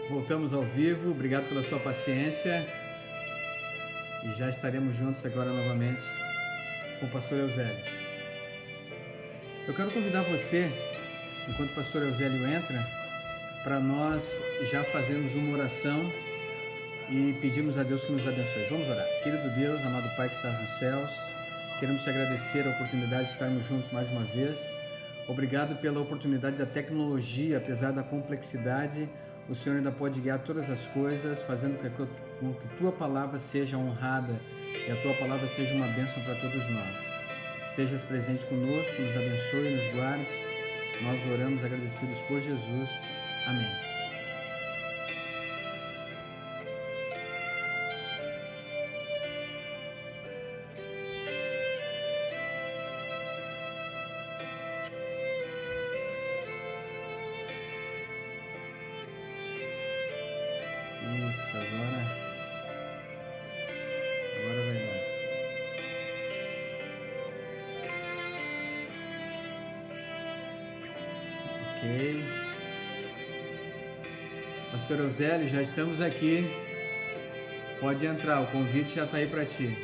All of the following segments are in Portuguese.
Voltamos ao vivo, obrigado pela sua paciência e já estaremos juntos agora novamente com o pastor Eusélio. Eu quero convidar você, enquanto o pastor Eusélio entra, para nós já fazermos uma oração e pedirmos a Deus que nos abençoe. Vamos orar. Querido Deus, amado Pai que estás nos céus, queremos te agradecer a oportunidade de estarmos juntos mais uma vez. Obrigado pela oportunidade da tecnologia, apesar da complexidade, o Senhor ainda pode guiar todas as coisas, fazendo com que tua palavra seja honrada e a tua palavra seja uma bênção para todos nós. Estejas presente conosco, nos abençoe, nos guarde. Nós oramos agradecidos por Jesus. Amém. Isso, agora vai dar. Ok. Pastor Eusélio, já estamos aqui. Pode entrar, o convite já está aí para ti.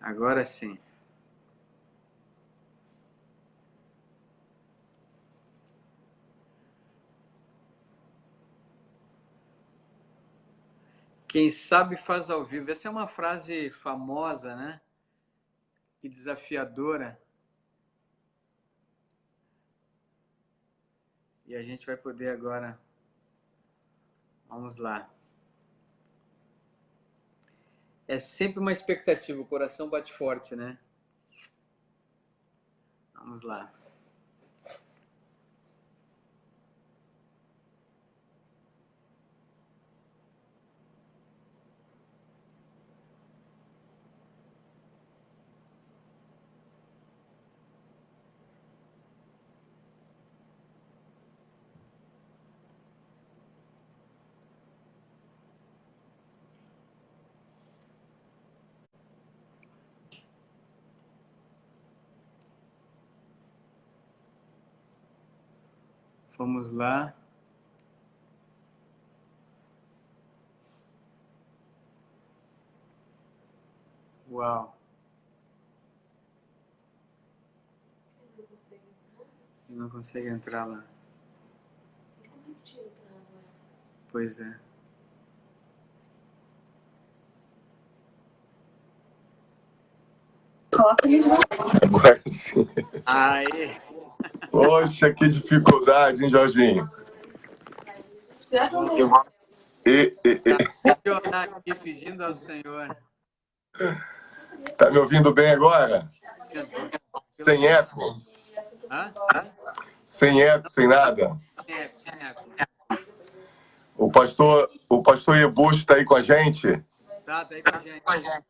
Agora sim. Quem sabe faz ao vivo. Essa é uma frase famosa, né? E desafiadora. E a gente vai poder agora. Vamos lá. É sempre uma expectativa, o coração bate forte, né? Vamos lá. Vamos lá. Uau. Ele não consegue entrar lá. Como é que tinha entrado essa? Pois é. Coloca ele Agora sim. Aê! Poxa, que dificuldade, hein, Jorginho? Deixa eu orar aqui pedindo ao Senhor. Tá me ouvindo bem agora? Sem eco? Hã? Sem eco, sem nada? Sem eco. O pastor Ebucho está aí com a gente? Tá aí com a gente.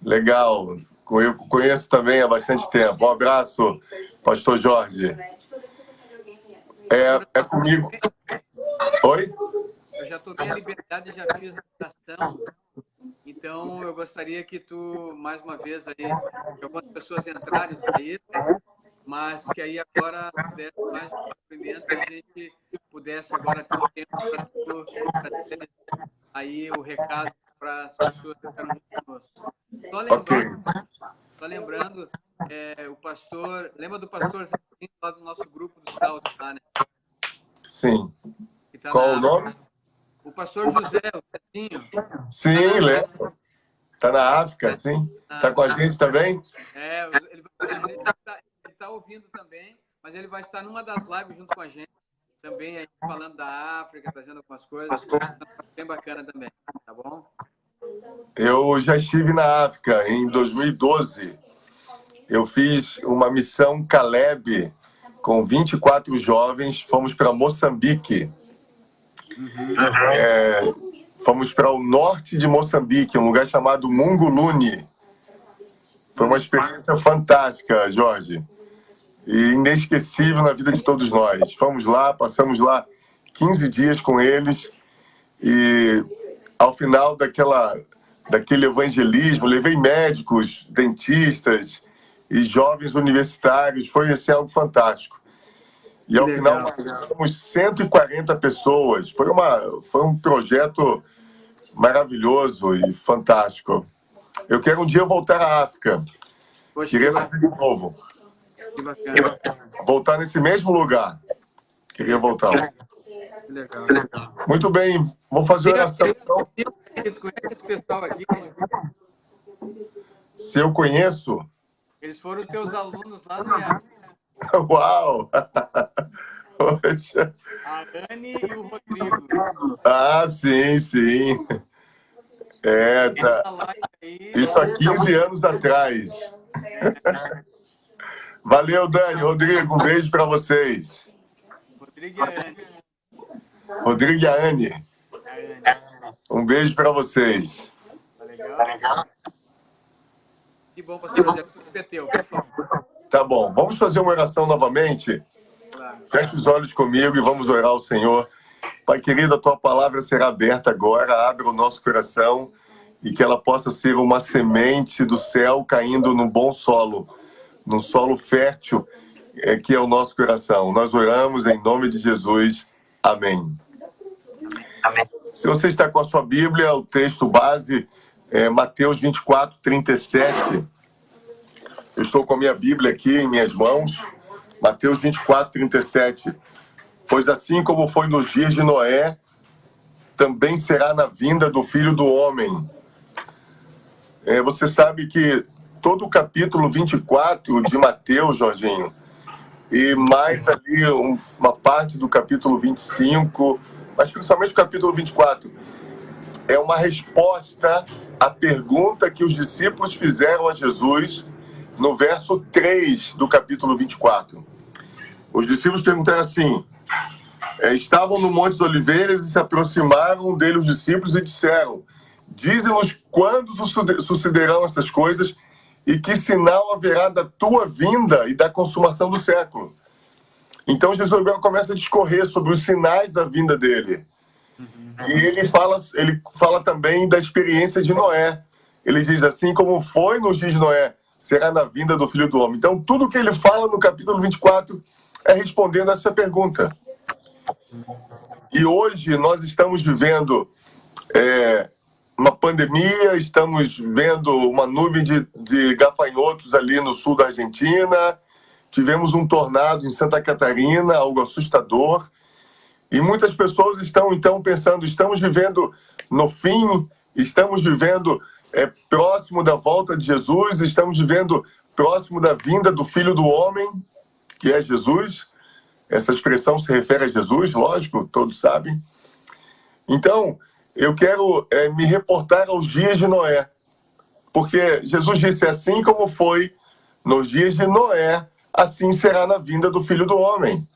Legal. Eu conheço também há bastante tempo. Um abraço, pastor Jorge. É comigo. Oi? Eu já tomei a liberdade, já fiz a oração. Então, eu gostaria que tu, mais uma vez, aí, que algumas pessoas entrarem e saírem, mas que aí agora desse mais um cumprimento e a gente pudesse agora ter um tempo para ter aí o recado para as pessoas que estão junto conosco. Só lembrando o pastor, lembra do pastor Zezinho lá do nosso grupo do Salto, lá, né? Sim. Tá. Qual o nome? O pastor José, o Zezinho. Sim, lembro. Está na África, sim. Está com a gente também? Ele está ouvindo também, mas ele vai estar numa das lives junto com a gente, também aí falando da África, trazendo algumas coisas. Bem bacana também, tá bom? Eu já estive na África em 2012. Eu fiz uma missão Caleb com 24 jovens. Fomos para Moçambique. Fomos para o norte de Moçambique, um lugar chamado Munguluni. Foi uma experiência fantástica, Jorge. E inesquecível na vida de todos nós. Fomos lá, passamos lá 15 dias com eles. E ao final daquele evangelismo, levei médicos, dentistas e jovens universitários, foi assim, algo fantástico. E ao final batizamos 140 pessoas, foi um projeto maravilhoso e fantástico. Eu quero um dia voltar à África, queria fazer de novo. Que bacana. Voltar nesse mesmo lugar, queria voltar lá. Legal. Muito bem, vou fazer oração então. Tu conhece esse pessoal aqui? Se eu conheço? Eles foram teus alunos lá no IAP. Uau! Poxa. A Anne e o Rodrigo. Ah, sim, sim. Tá. Isso há 15 anos atrás. Valeu, Dani. Rodrigo, um beijo para vocês. Rodrigo e a Anne. Rodrigo e a Anne. Um beijo para vocês. Legal. Que bom, pastor José. Peteu, por favor. Tá bom. Vamos fazer uma oração novamente? Claro. Feche os olhos comigo e vamos orar ao Senhor. Pai querido, a tua palavra será aberta agora. Abre o nosso coração e que ela possa ser uma semente do céu caindo no bom solo, num solo fértil, que é o nosso coração. Nós oramos em nome de Jesus. Amém. Se você está com a sua Bíblia, o texto base é Mateus 24, 37. Eu estou com a minha Bíblia aqui em minhas mãos. Mateus 24, 37. Pois assim como foi nos dias de Noé, também será na vinda do Filho do Homem. Você sabe que todo o capítulo 24 de Mateus, Jorginho, e mais ali uma parte do capítulo 25, mas principalmente o capítulo 24, é uma resposta à pergunta que os discípulos fizeram a Jesus no verso 3 do capítulo 24. Os discípulos perguntaram assim: estavam no Monte das Oliveiras e se aproximaram dele os discípulos e disseram: dize-nos quando sucederão essas coisas e que sinal haverá da tua vinda e da consumação do século. Então Jesus começa a discorrer sobre os sinais da vinda dele. E ele fala também da experiência de Noé. Ele diz: assim como foi nos dias de Noé, será na vinda do Filho do Homem. Então tudo que ele fala no capítulo 24 é respondendo a essa pergunta. E hoje nós estamos vivendo uma pandemia, estamos vendo uma nuvem de gafanhotos ali no sul da Argentina, tivemos um tornado em Santa Catarina, algo assustador, e muitas pessoas estão então pensando: estamos vivendo no fim, estamos vivendo próximo da volta de Jesus, estamos vivendo próximo da vinda do Filho do Homem, que é Jesus. Essa expressão se refere a Jesus, lógico, todos sabem. Então, eu quero me reportar aos dias de Noé, porque Jesus disse: assim como foi nos dias de Noé, assim será na vinda do Filho do Homem.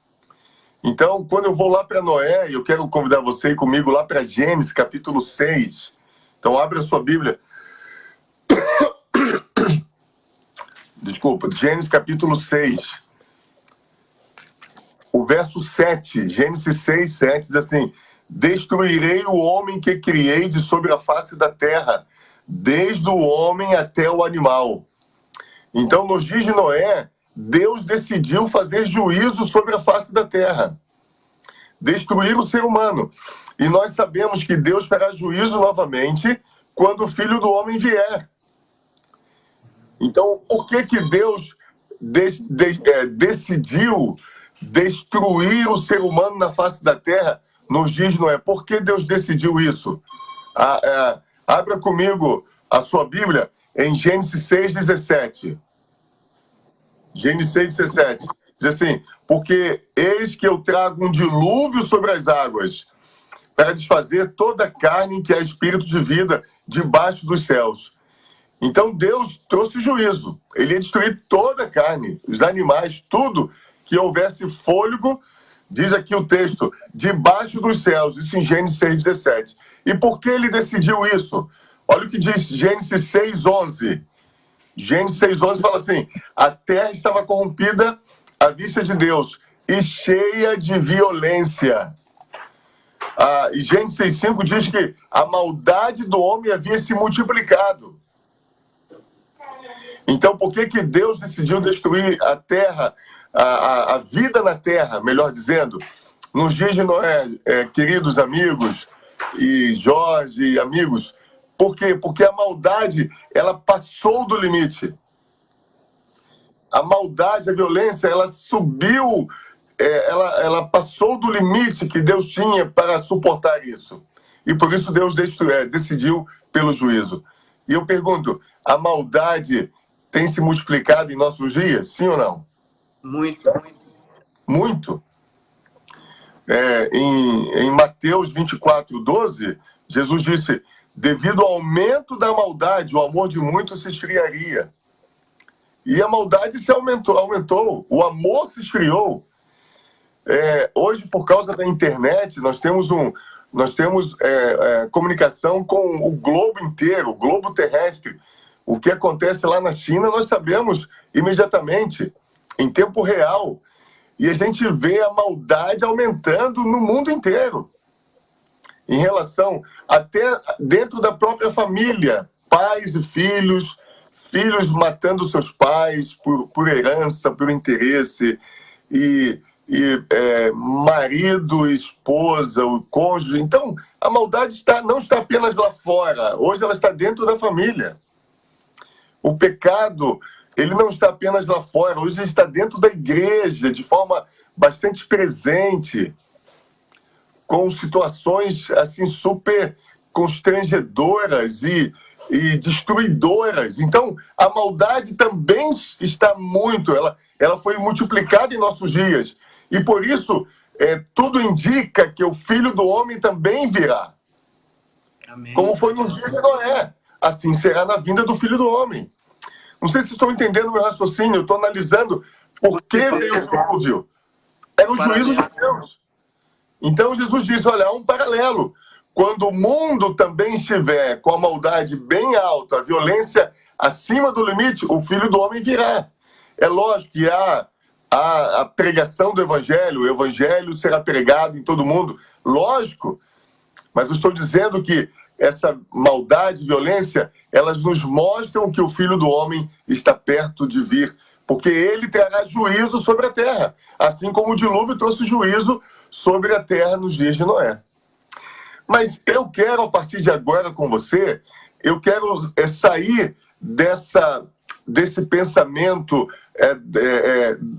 Então, quando eu vou lá para Noé, eu quero convidar você a ir comigo lá para Gênesis, capítulo 6. Então, abre a sua Bíblia. Desculpa, Gênesis, capítulo 6. O verso 7, Gênesis 6, 7, diz assim: destruirei o homem que criei de sobre a face da terra, desde o homem até o animal. Então, nos dias de Noé, Deus decidiu fazer juízo sobre a face da terra, destruir o ser humano. E nós sabemos que Deus fará juízo novamente quando o Filho do Homem vier. Então, por que Deus decidiu destruir o ser humano na face da terra nos dias de Noé? Por que Deus decidiu isso? Abra comigo a sua Bíblia em Gênesis 6, 17. Gênesis 6, 17. Diz assim: porque eis que eu trago um dilúvio sobre as águas, para desfazer toda a carne que é espírito de vida debaixo dos céus. Então Deus trouxe juízo. Ele ia destruir toda a carne, os animais, tudo que houvesse fôlego, diz aqui o texto, debaixo dos céus. Isso em Gênesis 6, 17. E por que ele decidiu isso? Olha o que diz Gênesis 6, 11. Gênesis 6, 11 fala assim: a terra estava corrompida à vista de Deus e cheia de violência. E Gênesis 6,5 diz que a maldade do homem havia se multiplicado. Então, por que Deus decidiu destruir a terra, a vida na terra, melhor dizendo, nos dias de Noé, queridos amigos, e Jorge e amigos? Por quê? Porque a maldade, ela passou do limite. A maldade, a violência, ela subiu, ela passou do limite que Deus tinha para suportar isso. E por isso Deus decidiu pelo juízo. E eu pergunto, a maldade tem se multiplicado em nossos dias? Sim ou não? Muito. Muito. Em Mateus 24:12, Jesus disse: devido ao aumento da maldade, o amor de muitos se esfriaria. E a maldade se aumentou, o amor se esfriou. Hoje, por causa da internet, nós temos comunicação com o globo inteiro, o globo terrestre. O que acontece lá na China, nós sabemos imediatamente, em tempo real. E a gente vê a maldade aumentando no mundo inteiro. Em relação, até dentro da própria família, pais e filhos matando seus pais por herança, por interesse, e marido, esposa, o cônjuge. Então, a maldade não está apenas lá fora, hoje ela está dentro da família. O pecado, ele não está apenas lá fora, hoje ele está dentro da igreja, de forma bastante presente, com situações assim super constrangedoras e destruidoras. Então, a maldade também está muito, ela foi multiplicada em nossos dias. E por isso, tudo indica que o Filho do Homem também virá. Amém. Como foi nos dias de Noé, assim será na vinda do Filho do Homem. Não sei se estão entendendo o meu raciocínio, eu estou analisando por que veio o dilúvio. Era o juízo de Deus. Então Jesus disse, olha, há um paralelo. Quando o mundo também estiver com a maldade bem alta, a violência acima do limite, o Filho do Homem virá. É lógico que há a pregação do Evangelho, o Evangelho será pregado em todo mundo, lógico, mas eu estou dizendo que essa maldade, violência, elas nos mostram que o Filho do Homem está perto de vir, porque ele trará juízo sobre a terra, assim como o dilúvio trouxe juízo sobre a terra nos dias de Noé. Mas eu quero, a partir de agora com você, eu quero sair desse pensamento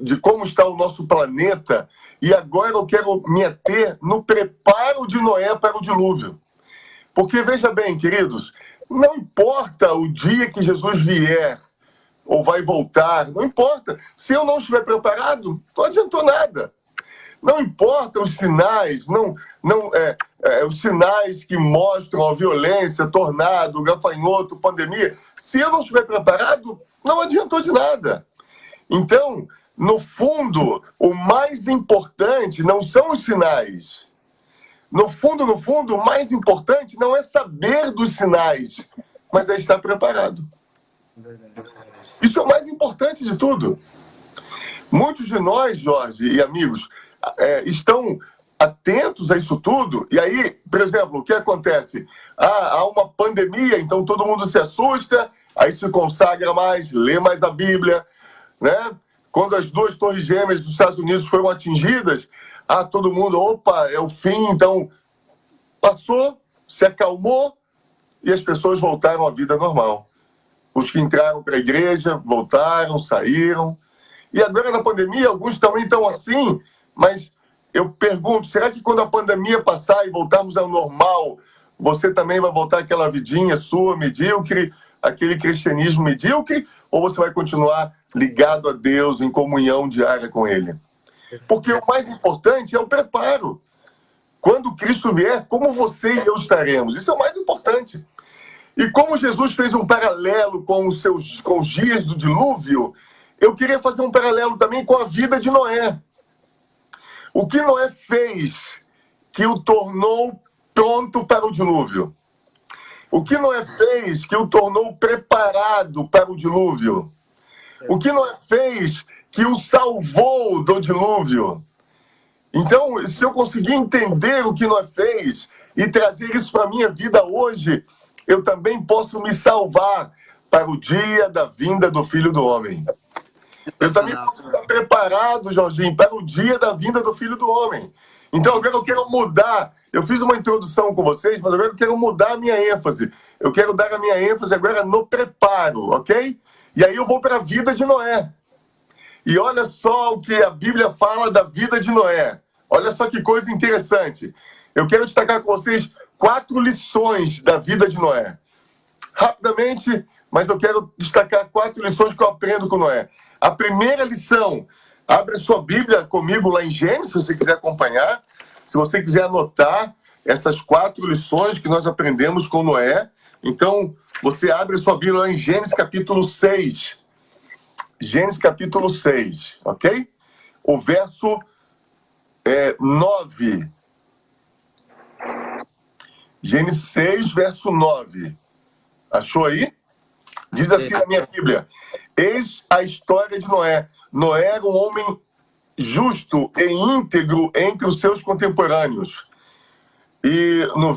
de como está o nosso planeta, e agora eu quero me ater no preparo de Noé para o dilúvio. Porque, veja bem, queridos, não importa o dia que Jesus vier ou vai voltar, não importa. Se eu não estiver preparado, não adiantou nada. Não importa os sinais, os sinais que mostram a violência, tornado, gafanhoto, pandemia. Se eu não estiver preparado, não adiantou de nada. Então, no fundo, o mais importante não são os sinais. No fundo, o mais importante não é saber dos sinais, mas é estar preparado. Isso é o mais importante de tudo. Muitos de nós, Jorge e amigos, estão atentos a isso tudo, e aí, por exemplo, o que acontece? Há uma pandemia, então todo mundo se assusta, aí se consagra mais, lê mais a Bíblia, né? Quando as 2 torres gêmeas dos Estados Unidos foram atingidas, todo mundo, opa, é o fim, então passou, se acalmou, e as pessoas voltaram à vida normal. Os que entraram para a igreja, voltaram, saíram. E agora na pandemia, alguns também estão assim, mas eu pergunto, será que quando a pandemia passar e voltarmos ao normal, você também vai voltar àquela vidinha sua, medíocre, aquele cristianismo medíocre, ou você vai continuar ligado a Deus, em comunhão diária com Ele? Porque o mais importante é o preparo. Quando Cristo vier, como você e eu estaremos? Isso é o mais importante. E como Jesus fez um paralelo com os dias do dilúvio, eu queria fazer um paralelo também com a vida de Noé. O que Noé fez que o tornou pronto para o dilúvio? O que Noé fez que o tornou preparado para o dilúvio? O que Noé fez que o salvou do dilúvio? Então, se eu conseguir entender o que Noé fez e trazer isso para a minha vida hoje, eu também posso me salvar para o dia da vinda do Filho do Homem. Eu também posso estar preparado, Jorginho, para o dia da vinda do Filho do Homem. Então, agora eu quero mudar. Eu fiz uma introdução com vocês, mas agora eu quero mudar a minha ênfase. Eu quero dar a minha ênfase agora no preparo, ok? E aí eu vou para a vida de Noé. E olha só o que a Bíblia fala da vida de Noé. Olha só que coisa interessante. Eu quero destacar com vocês 4 lições da vida de Noé. Rapidamente, mas eu quero destacar 4 lições que eu aprendo com Noé. A primeira lição, abre a sua Bíblia comigo lá em Gênesis, se você quiser acompanhar. Se você quiser anotar essas 4 lições que nós aprendemos com Noé. Então, você abre a sua Bíblia lá em Gênesis capítulo 6. Gênesis capítulo 6, ok? O verso 9. Gênesis 6, verso 9. Achou aí? Diz assim na minha Bíblia: eis a história de Noé. Noé era um homem justo e íntegro entre os seus contemporâneos. E no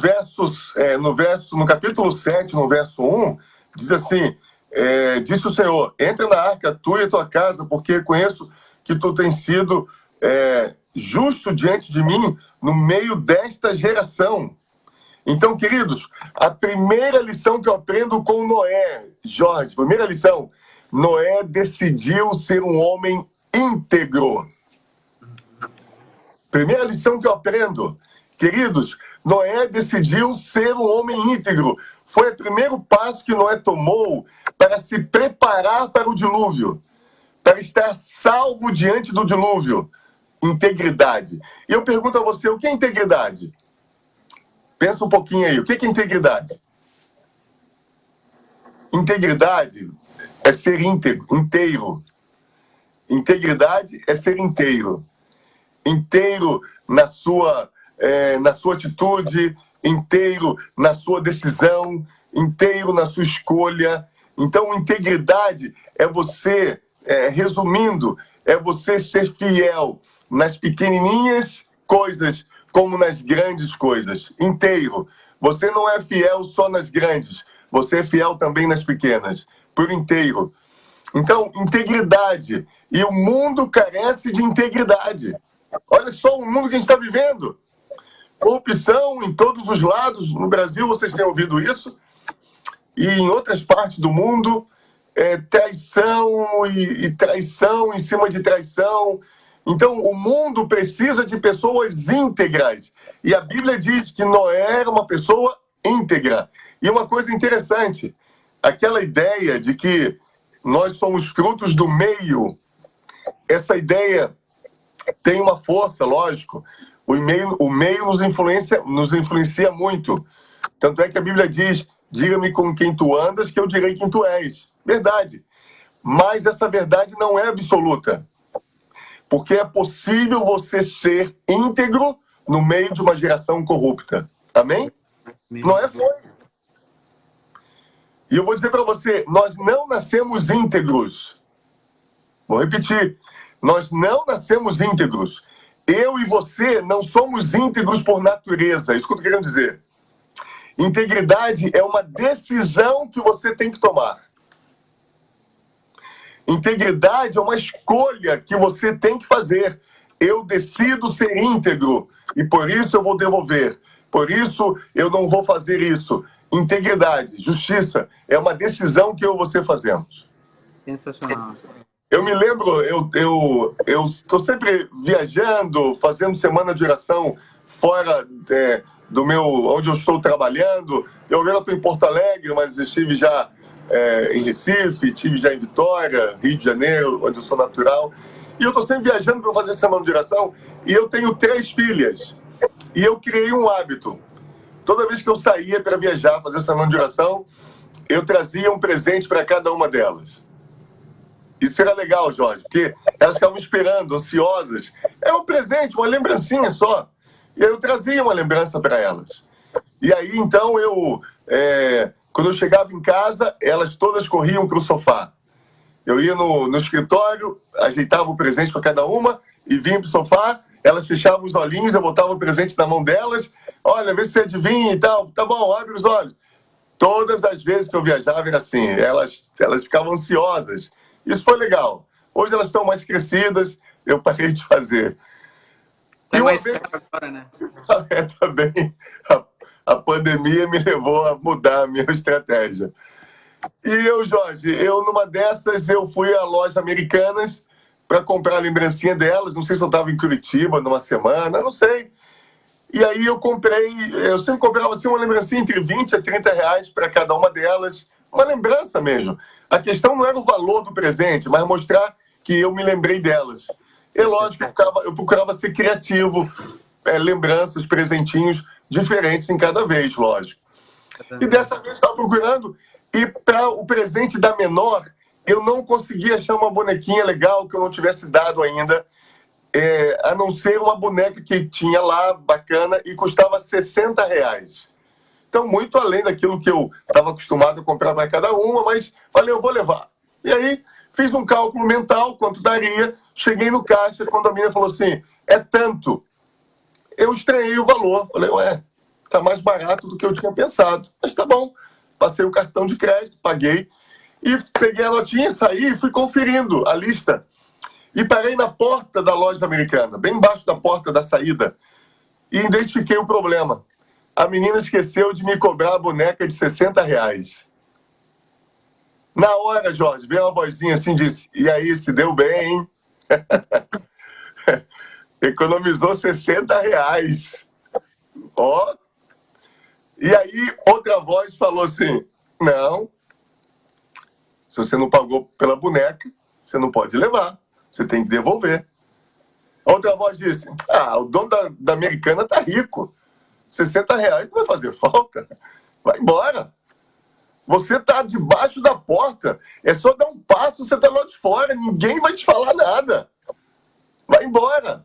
capítulo 7, no verso 1, diz assim: disse o Senhor, entra na arca, tu e a tua casa, porque conheço que tu tens sido justo diante de mim no meio desta geração. Então, queridos, a primeira lição que eu aprendo com Noé, Jorge, primeira lição, Noé decidiu ser um homem íntegro. Primeira lição que eu aprendo, queridos, Noé decidiu ser um homem íntegro. Foi o primeiro passo que Noé tomou para se preparar para o dilúvio, para estar salvo diante do dilúvio. Integridade. E eu pergunto a você, o que é integridade? Pensa um pouquinho aí, o que é integridade? Integridade é ser inteiro. Integridade é ser inteiro. Inteiro na sua atitude, inteiro na sua decisão, inteiro na sua escolha. Então, integridade é você, resumindo, é você ser fiel nas pequenininhas coisas como nas grandes coisas. Inteiro. Você não é fiel só nas grandes, você é fiel também nas pequenas, por inteiro. Então, integridade. E o mundo carece de integridade. Olha só o mundo que a gente está vivendo. Corrupção em todos os lados. No Brasil, vocês têm ouvido isso. E em outras partes do mundo, traição e traição em cima de traição. Então, o mundo precisa de pessoas íntegras. E a Bíblia diz que Noé era uma pessoa íntegra. E uma coisa interessante, aquela ideia de que nós somos frutos do meio, essa ideia tem uma força, lógico. O meio nos influencia muito. Tanto é que a Bíblia diz, diga-me com quem tu andas, que eu direi quem tu és. Verdade. Mas essa verdade não é absoluta. Porque é possível você ser íntegro no meio de uma geração corrupta. Amém? Noé foi. E eu vou dizer para você, nós não nascemos íntegros. Vou repetir. Nós não nascemos íntegros. Eu e você não somos íntegros por natureza. É isso que eu estou querendo dizer. Integridade é uma decisão que você tem que tomar. Integridade é uma escolha que você tem que fazer. Eu decido ser íntegro e por isso eu vou devolver. Por isso eu não vou fazer isso. Integridade, justiça, é uma decisão que eu e você fazemos. Sensacional. Eu me lembro, eu estou sempre viajando, fazendo semana de oração fora onde eu estou trabalhando. Eu agora estou em Porto Alegre, mas estive já em Recife, estive já em Vitória, Rio de Janeiro, onde eu sou natural. E eu estou sempre viajando para fazer semana de oração e eu tenho 3 filhas. E eu criei um hábito. Toda vez que eu saía para viajar, fazer semana de oração, eu trazia um presente para cada uma delas. Isso era legal, Jorge, porque elas ficavam esperando, ansiosas. Era um presente, uma lembrancinha só. E aí eu trazia uma lembrança para elas. E aí, então, quando eu chegava em casa, elas todas corriam para o sofá. Eu ia no escritório, ajeitava o presente para cada uma e vinha para o sofá, elas fechavam os olhinhos, eu botava o presente na mão delas, olha, vê se você adivinha e tal, tá bom, abre os olhos. Todas as vezes que eu viajava era assim, elas ficavam ansiosas. Isso foi legal. Hoje elas estão mais crescidas, eu parei de fazer. Tá mais perto agora, né? Também a pandemia me levou a mudar a minha estratégia. E eu, Jorge, numa dessas, eu fui à loja Americanas para comprar a lembrancinha delas. Não sei se eu estava em Curitiba numa semana, não sei. E aí eu sempre comprava assim, uma lembrancinha entre 20 a 30 reais para cada uma delas. Uma lembrança mesmo. A questão não era o valor do presente, mas mostrar que eu me lembrei delas. E lógico, eu procurava ser criativo, lembranças, presentinhos diferentes em cada vez, lógico. E dessa vez eu estava procurando, e para o presente da menor, eu não conseguia achar uma bonequinha legal que eu não tivesse dado ainda, a não ser uma boneca que tinha lá, bacana, e custava 60 reais. Então, muito além daquilo que eu estava acostumado a comprar para cada uma, mas falei, eu vou levar. E aí, fiz um cálculo mental, quanto daria, cheguei no caixa, quando a menina falou assim, é tanto. Eu estranhei o valor, falei, tá mais barato do que eu tinha pensado, mas tá bom. Passei o cartão de crédito, paguei, e peguei a notinha, saí e fui conferindo a lista. E parei na porta da loja Americana, bem embaixo da porta da saída, e identifiquei o problema. A menina esqueceu de me cobrar a boneca de 60 reais. Na hora, Jorge, veio uma vozinha assim, disse, e aí, se deu bem, hein? Economizou 60 reais. Ó. E aí, outra voz falou assim, não, se você não pagou pela boneca, você não pode levar, você tem que devolver. Outra voz disse, o dono da Americana tá rico, 60 reais não vai fazer falta, vai embora. Você tá debaixo da porta, é só dar um passo, você tá lá de fora, ninguém vai te falar nada. Vai embora.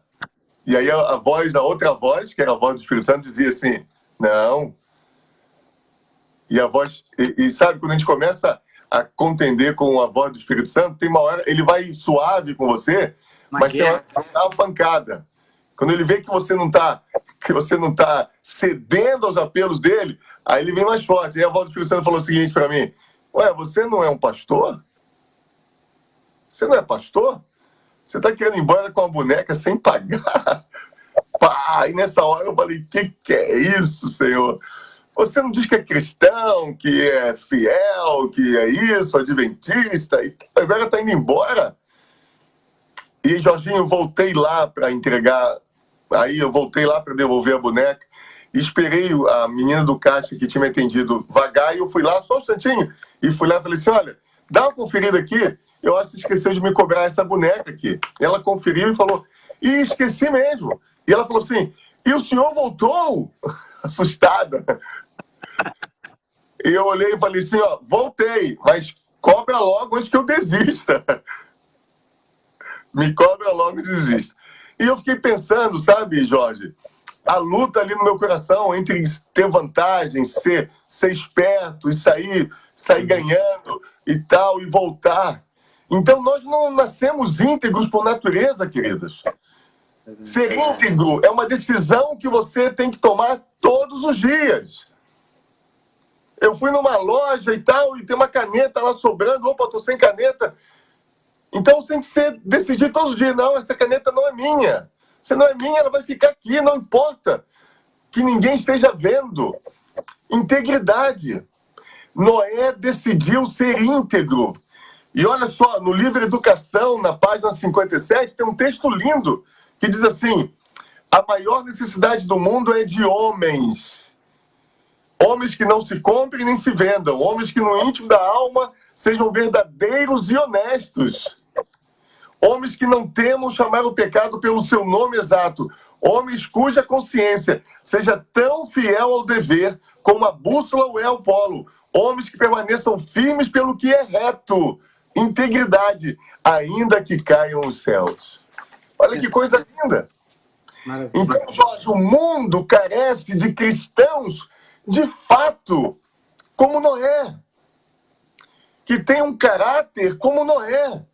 E aí a outra voz, que era a voz do Espírito Santo, dizia assim, não. E a voz, e sabe, quando a gente começa a contender com a voz do Espírito Santo, tem uma hora, ele vai suave com você, mas tem uma hora que dá uma pancada. Quando ele vê que você não tá cedendo aos apelos dele, aí ele vem mais forte. Aí a voz do Espírito Santo falou o seguinte para mim, você não é um pastor? Você não é pastor? Você está querendo ir embora com a boneca sem pagar? Pá! E nessa hora eu falei, que é isso, Senhor? Você não diz que é cristão, que é fiel, que é isso, adventista, e agora está indo embora? E, Jorginho, voltei lá para entregar, aí eu voltei lá para devolver a boneca, e esperei a menina do caixa que tinha me atendido vagar, e eu fui lá só um instantinho, e fui lá e falei assim, olha, dá uma conferida aqui, eu acho que esqueceu de me cobrar essa boneca aqui. Ela conferiu e falou, esqueci mesmo. E ela falou assim, e o senhor voltou? Assustada. E eu olhei e falei assim, voltei, mas cobra logo antes que eu desista. Me cobra logo e desista. E eu fiquei pensando, sabe, Jorge, a luta ali no meu coração entre ter vantagem, ser esperto e sair ganhando e tal, e voltar. Então nós não nascemos íntegros por natureza, queridos. Ser íntegro é uma decisão que você tem que tomar todos os dias. Eu fui numa loja e tal, e tem uma caneta lá sobrando, opa, tô sem caneta. Então você tem que decidir todos os dias, não, essa caneta não é minha. Se não é minha, ela vai ficar aqui, não importa que ninguém esteja vendo. Integridade. Noé decidiu ser íntegro. E olha só, no livro Educação, na página 57, tem um texto lindo que diz assim, a maior necessidade do mundo é de homens. Homens que não se comprem nem se vendam. Homens que no íntimo da alma sejam verdadeiros e honestos. Homens que não temam chamar o pecado pelo seu nome exato. Homens cuja consciência seja tão fiel ao dever como a bússola o é ao polo. Homens que permaneçam firmes pelo que é reto. Integridade, ainda que caiam os céus. Olha que coisa linda. Então, Jorge, o mundo carece de cristãos de fato, como Noé, que tenham um caráter como Noé,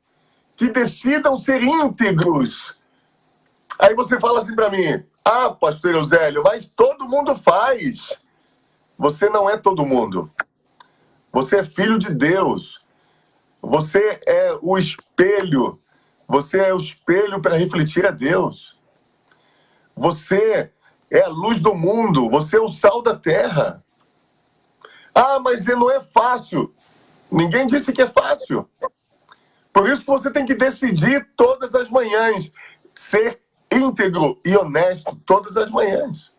que decidam ser íntegros. Aí você fala assim para mim, pastor Eusélio, mas todo mundo faz. Você não é todo mundo. Você é filho de Deus. Você é o espelho. Você é o espelho para refletir a Deus. Você é a luz do mundo. Você é o sal da terra. Mas não é fácil. Ninguém disse que é fácil. Por isso que você tem que decidir todas as manhãs ser íntegro e honesto todas as manhãs.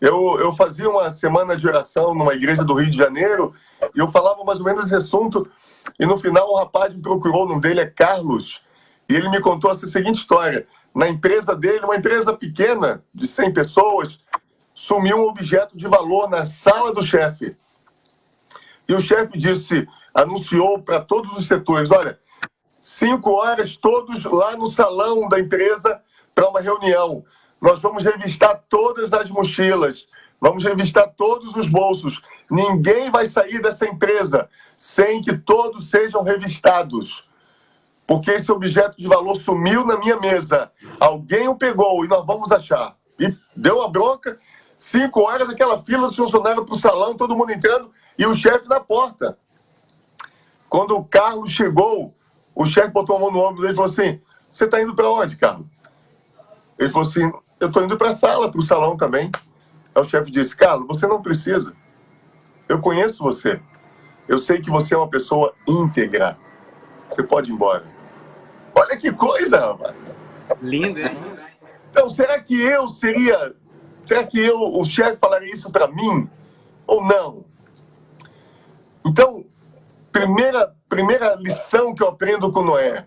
Eu fazia uma semana de oração numa igreja do Rio de Janeiro e eu falava mais ou menos esse assunto e no final um rapaz me procurou, o nome dele é Carlos, e ele me contou essa seguinte história. Na empresa dele, uma empresa pequena de 100 pessoas, sumiu um objeto de valor na sala do chefe. E o chefe anunciou para todos os setores, olha, 5 horas todos lá no salão da empresa para uma reunião. Nós vamos revistar todas as mochilas, vamos revistar todos os bolsos. Ninguém vai sair dessa empresa sem que todos sejam revistados. Porque esse objeto de valor sumiu na minha mesa. Alguém o pegou e nós vamos achar. E deu uma bronca. 5 horas, aquela fila do funcionário para o salão, todo mundo entrando e o chefe na porta. Quando o Carlos chegou, o chefe botou a mão no ombro dele e falou assim, você está indo para onde, Carlos? Ele falou assim, eu estou indo para a sala, para o salão também. Aí o chefe disse, Carlos, você não precisa. Eu conheço você. Eu sei que você é uma pessoa íntegra. Você pode ir embora. Olha que coisa, rapaz. Lindo, hein? Então, será que o chefe falaria isso para mim? Ou não? Então, primeira lição que eu aprendo com Noé.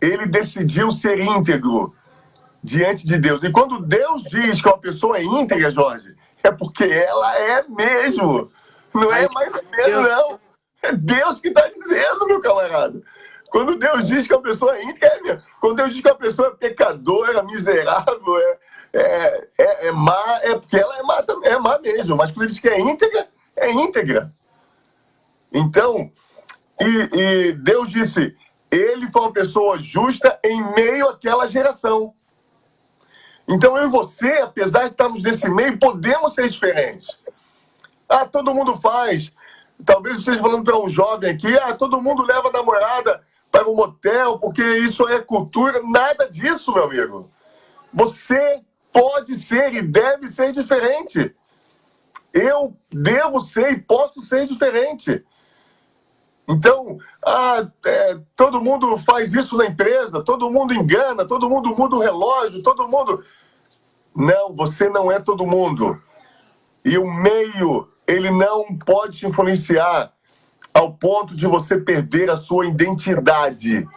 Ele decidiu ser íntegro diante de Deus. E quando Deus diz que uma pessoa é íntegra, Jorge, é porque ela é mesmo. Não é mais ou menos, não. É Deus que está dizendo, meu camarada. Quando Deus diz que uma pessoa é íntegra, é mesmo. Quando Deus diz que uma pessoa é pecadora, miserável, é má, é porque ela é má também, é má mesmo. Mas quando ele diz que é íntegra. Então, e Deus disse, ele foi uma pessoa justa em meio àquela geração. Então eu e você, apesar de estarmos nesse meio, podemos ser diferentes. Todo mundo faz. Talvez eu esteja falando para um jovem aqui, todo mundo leva a namorada para um motel, porque isso é cultura. Nada disso, meu amigo. Você pode ser e deve ser diferente. Eu devo ser e posso ser diferente. Então, todo mundo faz isso na empresa, todo mundo engana, todo mundo muda o relógio, todo mundo... Não, você não é todo mundo. E o meio, ele não pode te influenciar ao ponto de você perder a sua identidade.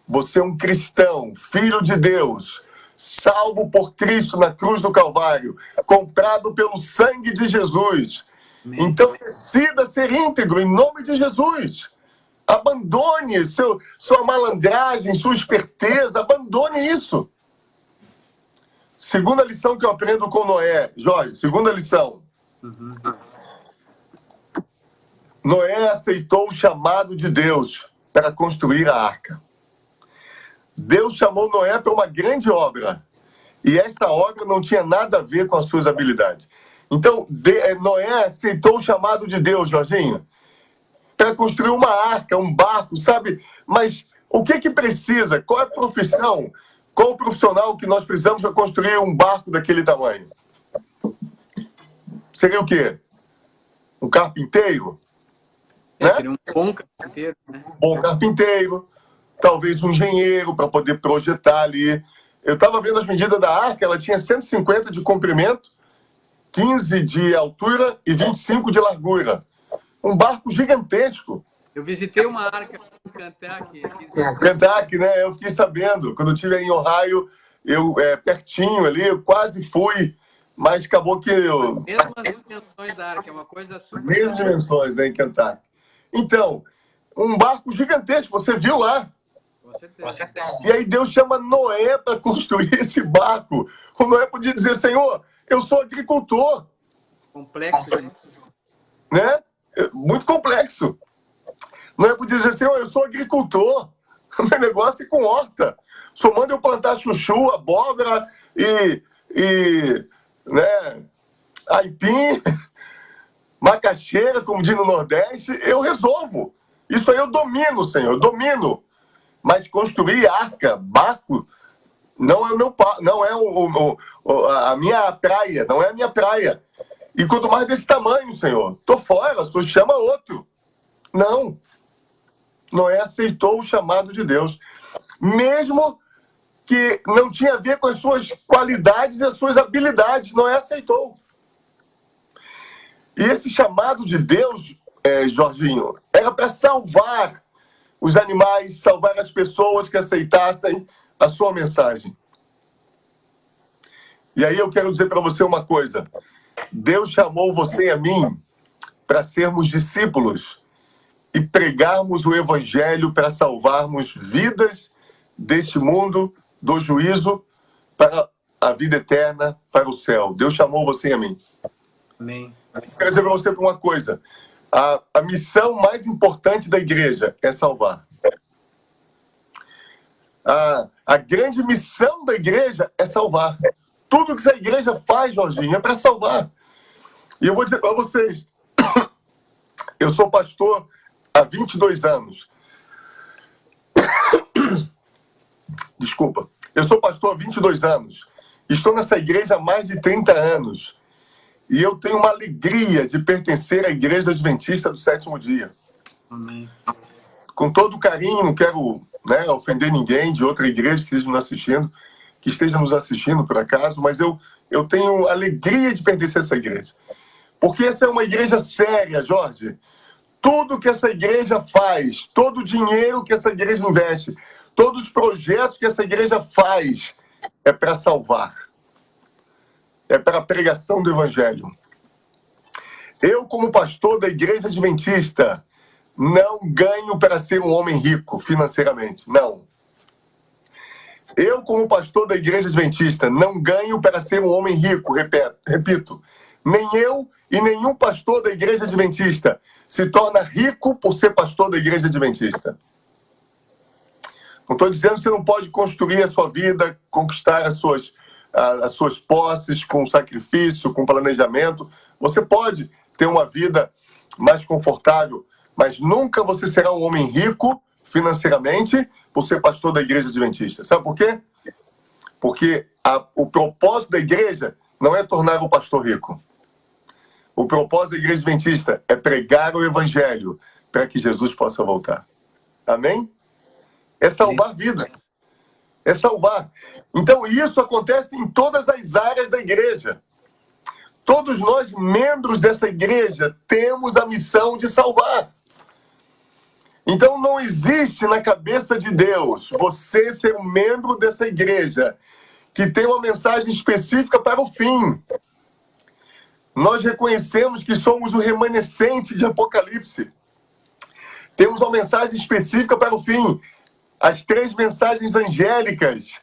Você é um cristão, filho de Deus, salvo por Cristo na cruz do Calvário, comprado pelo sangue de Jesus. Então decida ser íntegro em nome de Jesus. Abandone sua malandragem, sua esperteza, abandone isso. Segunda lição que eu aprendo com Noé, Jorge, segunda lição. Noé aceitou o chamado de Deus para construir a arca. Deus chamou Noé para uma grande obra. E esta obra não tinha nada a ver com as suas habilidades. Então, Noé aceitou o chamado de Deus, Jorginho, para construir uma arca, um barco, sabe? Mas o que precisa? Qual é a profissão? Qual o profissional que nós precisamos para construir um barco daquele tamanho? Seria o quê? Um carpinteiro? Né? Seria um bom carpinteiro, né? Bom carpinteiro, talvez um engenheiro para poder projetar ali. Eu estava vendo as medidas da arca, ela tinha 150 de comprimento, 15 de altura e 25 de largura. Um barco gigantesco. Eu visitei uma arca em Kentucky. Kentucky, né? Eu fiquei sabendo. Quando eu estive em Ohio, pertinho ali, eu quase fui, mas acabou que eu... Mesmas dimensões da arca, é uma coisa super... Mesmas dimensões, né, em Kentucky. Então, um barco gigantesco, você viu lá. Com certeza. E aí Deus chama Noé para construir esse barco. O Noé podia dizer, Senhor, eu sou agricultor. Complexo. Né? Muito complexo. Noé podia dizer assim, eu sou agricultor, meu negócio é com horta. Só manda eu plantar chuchu, abóbora e né, aipim, macaxeira, como diz no Nordeste, eu resolvo. Isso aí eu domino, Senhor, eu domino. Mas construir arca, barco, não é não é a minha praia, não é a minha praia. E quanto mais desse tamanho, Senhor, tô fora, o Senhor chama outro. Não. Noé aceitou o chamado de Deus, mesmo que não tinha a ver com as suas qualidades e as suas habilidades. Noé aceitou. E esse chamado de Deus, Jorginho, era para salvar os animais, salvar as pessoas que aceitassem a sua mensagem. E aí eu quero dizer para você uma coisa. Deus chamou você e a mim para sermos discípulos e pregarmos o evangelho para salvarmos vidas deste mundo, do juízo, para a vida eterna, para o céu. Deus chamou você e a mim. Amém. Eu quero dizer para você uma coisa. A missão mais importante da igreja é salvar. A grande missão da igreja é salvar. Tudo que essa igreja faz, Jorginho, é para salvar. E eu vou dizer para vocês, eu sou pastor há 22 anos. Desculpa. Eu sou pastor há 22 anos. Estou nessa igreja há mais de 30 anos. E eu tenho uma alegria de pertencer à Igreja Adventista do Sétimo Dia. Amém. Com todo carinho, não quero ofender ninguém de outra igreja que esteja nos assistindo por acaso, mas eu tenho alegria de pertencer a essa igreja. Porque essa é uma igreja séria, Jorge. Tudo que essa igreja faz, todo o dinheiro que essa igreja investe, todos os projetos que essa igreja faz, é para salvar. É para a pregação do evangelho. Eu, como pastor da Igreja Adventista, não ganho para ser um homem rico financeiramente. Não. Eu, como pastor da Igreja Adventista, não ganho para ser um homem rico, repito. Nem eu e nenhum pastor da Igreja Adventista se torna rico por ser pastor da Igreja Adventista. Não estou dizendo que você não pode construir a sua vida, conquistar as suas posses com sacrifício, com planejamento. Você pode ter uma vida mais confortável, mas nunca você será um homem rico financeiramente por ser pastor da Igreja Adventista. Sabe por quê? Porque o propósito da igreja não é tornar o pastor rico. O propósito da Igreja Adventista é pregar o evangelho para que Jesus possa voltar. Amém? É salvar vida. É salvar. Então, isso acontece em todas as áreas da igreja. Todos nós, membros dessa igreja, temos a missão de salvar. Então, não existe na cabeça de Deus você ser um membro dessa igreja que tem uma mensagem específica para o fim. Nós reconhecemos que somos o remanescente de Apocalipse. Temos uma mensagem específica para o fim. As 3 mensagens angélicas.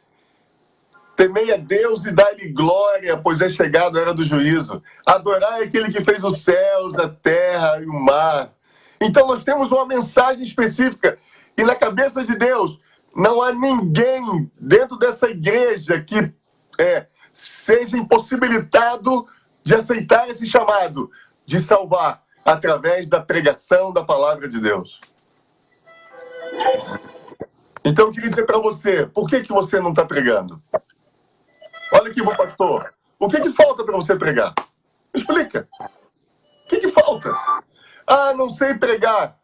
Temei a Deus e dai-lhe glória, pois é chegado a hora do juízo. Adorai aquele que fez os céus, a terra e o mar. Então nós temos uma mensagem específica. E na cabeça de Deus, não há ninguém dentro dessa igreja que seja impossibilitado de aceitar esse chamado, de salvar, através da pregação da palavra de Deus. Então eu queria dizer para você, por que você não está pregando? Olha aqui, meu pastor, o que falta para você pregar? Me explica. O que falta? Ah, não sei pregar.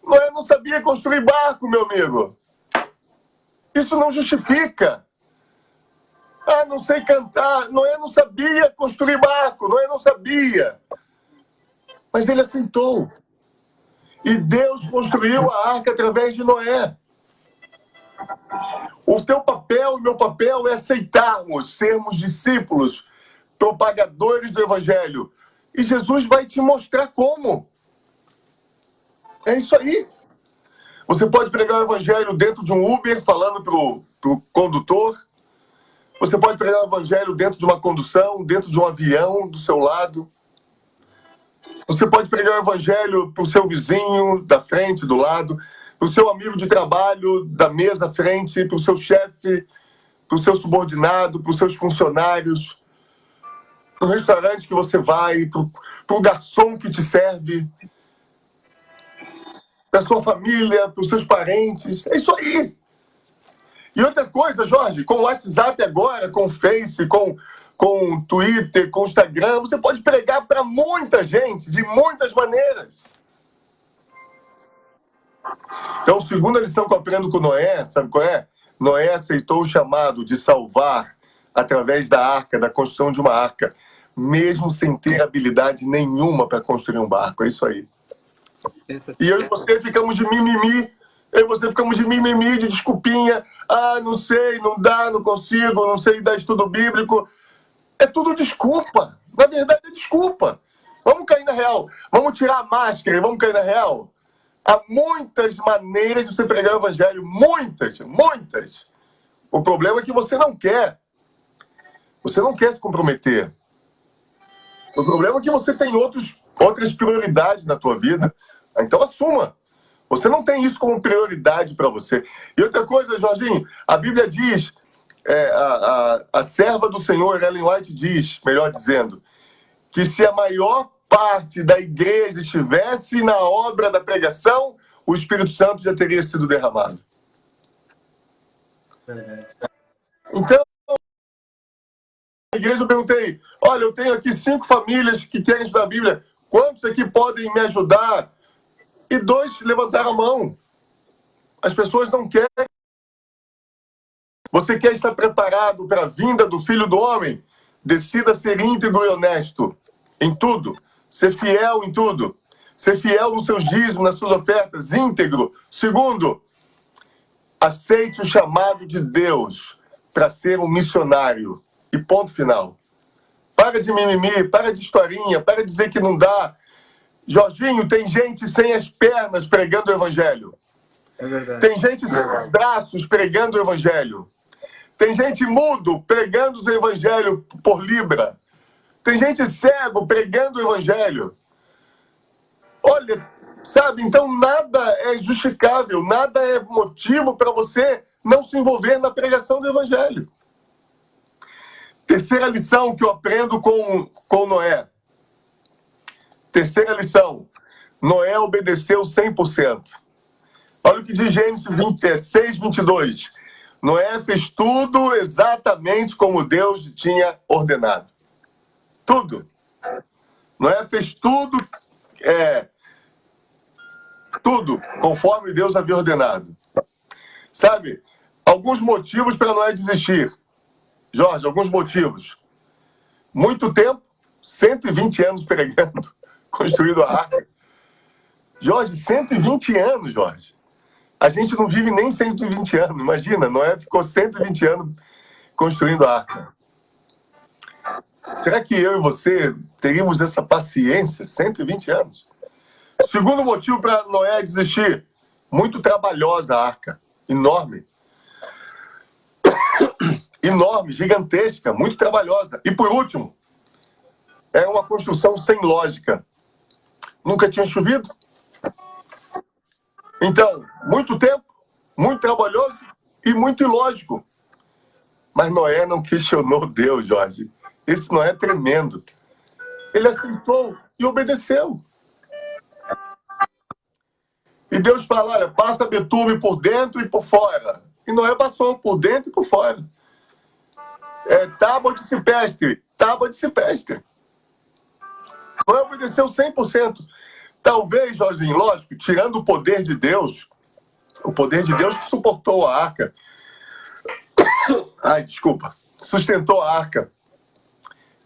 Noé não sabia construir barco, meu amigo. Isso não justifica. Ah, não sei cantar. Noé não sabia construir barco. Noé não sabia. Mas ele aceitou. E Deus construiu a arca através de Noé. O teu papel e meu papel é aceitarmos, sermos discípulos, propagadores do evangelho. E Jesus vai te mostrar como. É isso aí. Você pode pregar o evangelho dentro de um Uber, falando pro condutor. Você pode pregar o evangelho dentro de uma condução, dentro de um avião do seu lado. Você pode pregar o evangelho para o seu vizinho, da frente, do lado, para o seu amigo de trabalho, da mesa à frente, para o seu chefe, para o seu subordinado, para os seus funcionários, para o restaurante que você vai, para o garçom que te serve, para a sua família, para os seus parentes. É isso aí. E outra coisa, Jorge, com o WhatsApp agora, com o Face, com o Twitter, com o Instagram, você pode pregar para muita gente, de muitas maneiras. Então, a segunda lição que eu aprendo com Noé, sabe qual é? Noé aceitou o chamado de salvar através da arca, da construção de uma arca, mesmo sem ter habilidade nenhuma para construir um barco. É isso aí. E eu e você ficamos de mimimi. Eu e você ficamos de mimimi, de desculpinha. Ah, não sei, não dá, não consigo, não sei dar estudo bíblico. É tudo desculpa. Na verdade, é desculpa. Vamos cair na real. Vamos tirar a máscara e vamos cair na real. Há muitas maneiras de você pregar o evangelho. Muitas, muitas. O problema é que você não quer. Você não quer se comprometer. O problema é que você tem outras prioridades na tua vida. Então assuma. Você não tem isso como prioridade para você. E outra coisa, Jorginho, a Bíblia diz, a serva do Senhor, Ellen White diz, melhor dizendo, que se a maior parte da igreja estivesse na obra da pregação, o Espírito Santo já teria sido derramado. Então, na igreja eu perguntei, olha, eu tenho aqui 5 famílias que querem estudar a Bíblia, quantos aqui podem me ajudar? E 2 levantaram a mão. As pessoas não querem. Você quer estar preparado para a vinda do Filho do Homem? Decida ser íntegro e honesto em tudo. Ser fiel em tudo. Ser fiel nos seus dízimos, nas suas ofertas. Íntegro. Segundo, aceite o chamado de Deus para ser um missionário. E ponto final. Para de mimimi, para de historinha, para de dizer que não dá. Jorginho, tem gente sem as pernas pregando o evangelho. É verdade. Tem gente sem os braços pregando o evangelho. Tem gente mudo pregando o evangelho por libra. Tem gente cego pregando o evangelho. Olha, sabe, então nada é justificável, nada é motivo para você não se envolver na pregação do evangelho. Terceira lição que eu aprendo com Noé. Terceira lição. Noé obedeceu 100%. Olha o que diz Gênesis 26, 22. Noé fez tudo exatamente como Deus tinha ordenado. Tudo. Noé fez tudo, tudo conforme Deus havia ordenado. Sabe? Alguns motivos para Noé desistir. Jorge, alguns motivos. Muito tempo, 120 anos pregando, construindo a arca. Jorge, 120 anos, Jorge. A gente não vive nem 120 anos. Imagina, Noé ficou 120 anos construindo a arca. Será que eu e você teríamos essa paciência? 120 anos. Segundo motivo para Noé desistir. Muito trabalhosa a arca. Enorme. Enorme, gigantesca, muito trabalhosa. E por último, é uma construção sem lógica. Nunca tinha chovido. Então, muito tempo, muito trabalhoso e muito ilógico. Mas Noé não questionou Deus, Jorge. Esse Noé é tremendo. Ele aceitou e obedeceu. E Deus fala, olha, passa betume por dentro e por fora. E Noé passou por dentro e por fora. Tábua de ciprestre. Tábua de ciprestre. Noé obedeceu 100%. Talvez, Jorginho, lógico, tirando o poder de Deus que suportou a arca. Ai, desculpa. Sustentou a arca.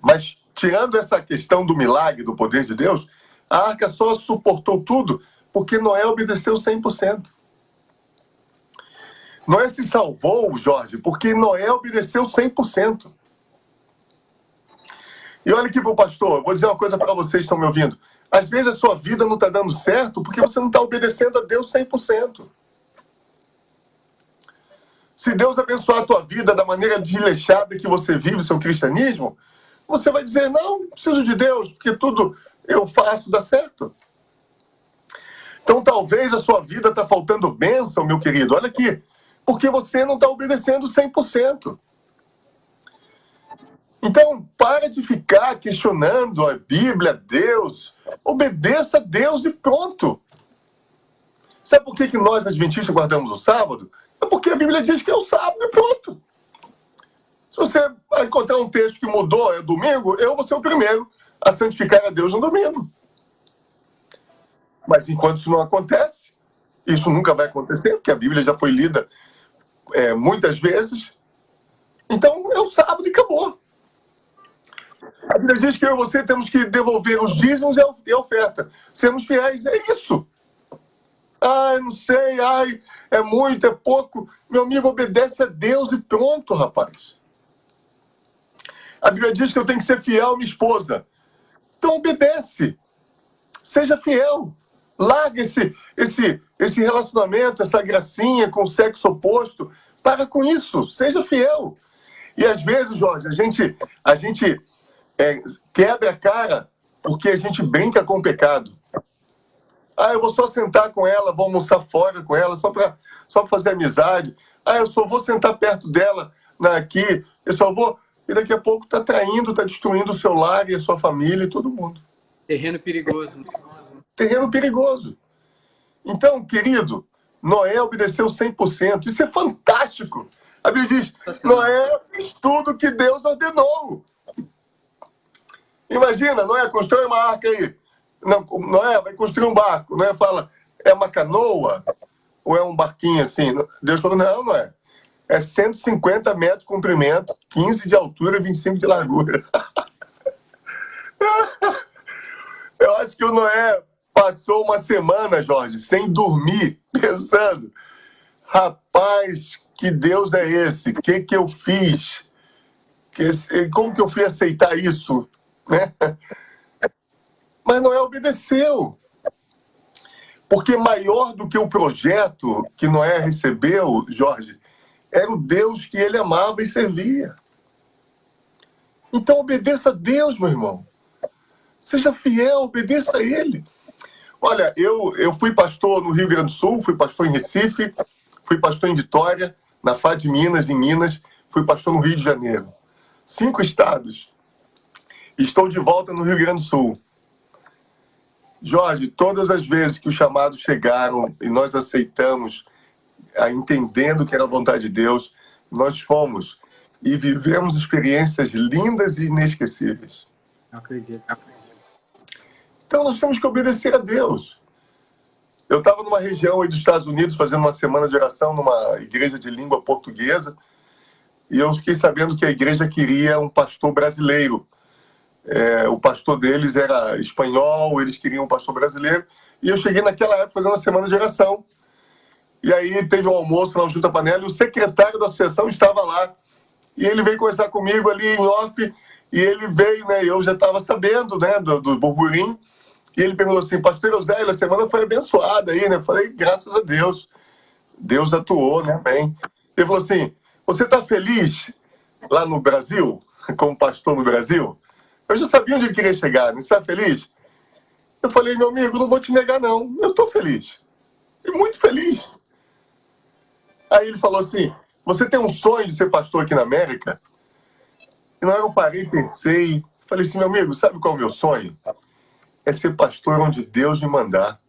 Mas, tirando essa questão do milagre, do poder de Deus, a arca só suportou tudo porque Noé obedeceu 100%. Noé se salvou, Jorge, porque Noé obedeceu 100%. E olha aqui para o pastor, vou dizer uma coisa para vocês que estão me ouvindo. Às vezes a sua vida não está dando certo porque você não está obedecendo a Deus 100%. Se Deus abençoar a tua vida da maneira desleixada que você vive o seu cristianismo, você vai dizer, não preciso de Deus, porque tudo eu faço, dá certo. Então talvez a sua vida está faltando bênção, meu querido. Olha aqui, porque você não está obedecendo 100%. Então, para de ficar questionando a Bíblia, Deus. Obedeça a Deus e pronto. Sabe por que nós, adventistas, guardamos o sábado? É porque a Bíblia diz que é o sábado e pronto. Se você encontrar um texto que mudou, é domingo, eu vou ser o primeiro a santificar a Deus no domingo. Mas enquanto isso não acontece, isso nunca vai acontecer, porque a Bíblia já foi lida muitas vezes. Então, é o sábado e acabou. A Bíblia diz que eu e você temos que devolver os dízimos e a oferta. Sermos fiéis, é isso. Ai, não sei, ai, é muito, é pouco. Meu amigo, obedece a Deus e pronto, rapaz. A Bíblia diz que eu tenho que ser fiel à minha esposa. Então obedece. Seja fiel. Larga esse relacionamento, essa gracinha com o sexo oposto. Para com isso. Seja fiel. E às vezes, Jorge, a gente quebra a cara porque a gente brinca com o pecado. Ah, eu vou só sentar com ela, vou almoçar fora com ela, só para fazer amizade. Ah, eu só vou sentar perto dela aqui, eu só vou... E daqui a pouco está traindo, está destruindo o seu lar e a sua família e todo mundo. Terreno perigoso. Terreno perigoso. Então, querido, Noé obedeceu 100%. Isso é fantástico. A Bíblia diz, Noé fez tudo que Deus ordenou. Imagina, Noé, constrói uma arca aí. Não, Noé vai construir um barco. Noé fala, é uma canoa? Ou é um barquinho assim? Deus falou, não, Noé. É 150 metros de comprimento, 15 de altura e 25 de largura. Eu acho que o Noé passou uma semana, Jorge, sem dormir, pensando, rapaz, que Deus é esse? O que eu fiz? Como que eu fui aceitar isso? Né? Mas Noé obedeceu. Porque maior do que o projeto que Noé recebeu, Jorge, era o Deus que ele amava e servia. Então obedeça a Deus, meu irmão. Seja fiel, obedeça a Ele. Olha, eu fui pastor no Rio Grande do Sul, fui pastor em Recife, fui pastor em Vitória, na FAD Minas, em Minas, fui pastor no Rio de Janeiro. 5 estados. Estou de volta no Rio Grande do Sul. Jorge, todas as vezes que os chamados chegaram e nós aceitamos, entendendo que era a vontade de Deus, nós fomos e vivemos experiências lindas e inesquecíveis. Acredito. Então nós temos que obedecer a Deus. Eu estava numa região aí dos Estados Unidos fazendo uma semana de oração numa igreja de língua portuguesa e eu fiquei sabendo que a igreja queria um pastor brasileiro. O pastor deles era espanhol, eles queriam um pastor brasileiro. E eu cheguei naquela época fazendo uma semana de oração. E aí teve um almoço lá no Junta Panela e o secretário da associação estava lá. E ele veio conversar comigo ali em off. E ele veio, né? Eu já estava sabendo, né, do burburinho. E ele perguntou assim, pastor Eusélio, a semana foi abençoada aí, né? Eu falei, graças a Deus. Deus atuou, né? Amém. Ele falou assim, você está feliz lá no Brasil, como pastor no Brasil? Eu já sabia onde ele queria chegar, não está feliz? Eu falei, meu amigo, não vou te negar não, eu estou feliz. E muito feliz. Aí ele falou assim, você tem um sonho de ser pastor aqui na América? E na hora eu parei e pensei, falei assim, meu amigo, sabe qual é o meu sonho? É ser pastor onde Deus me mandar.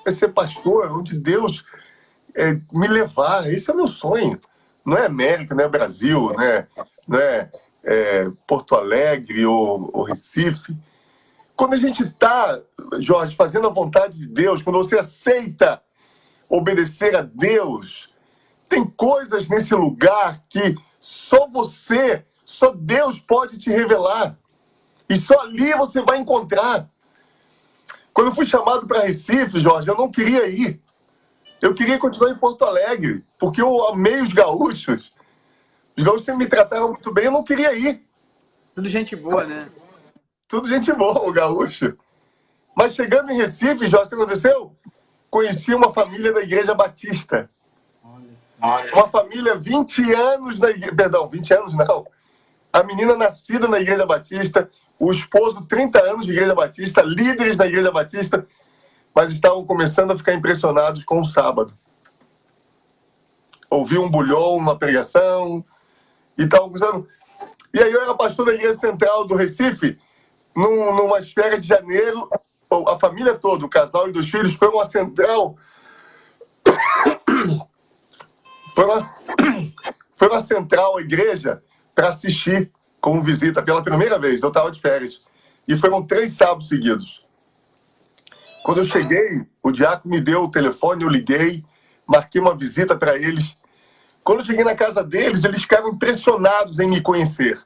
É ser pastor onde Deus me levar. Esse é o meu sonho. Não é América, não é Brasil, não é Porto Alegre ou Recife. Quando a gente está, Jorge, fazendo a vontade de Deus, quando você aceita obedecer a Deus, tem coisas nesse lugar que só Deus pode te revelar. E só ali você vai encontrar. Quando eu fui chamado para Recife, Jorge, eu não queria ir. Eu queria continuar em Porto Alegre, porque eu amei os gaúchos. Os gaúchos sempre me trataram muito bem, eu não queria ir. Tudo gente boa, né? Tudo gente boa, o gaúcho. Mas chegando em Recife, Jorge, o que aconteceu? Conheci uma família da Igreja Batista. Uma família 20 anos na igreja. Perdão, 20 anos não. A menina nascida na Igreja Batista, o esposo, 30 anos de Igreja Batista, líderes da Igreja Batista, mas estavam começando a ficar impressionados com o sábado. Ouvi um bulhão, uma pregação, e estavam pensando... E aí eu era pastor da Igreja Central do Recife, numa esfera de janeiro, a família toda, o casal e 2 filhos, foram à Central... Foram à Central, a igreja, para assistir como visita pela primeira vez. Eu estava de férias. E foram 3 sábados seguidos. Quando eu cheguei, o diácono me deu o telefone, eu liguei, marquei uma visita para eles. Quando eu cheguei na casa deles, eles ficaram impressionados em me conhecer.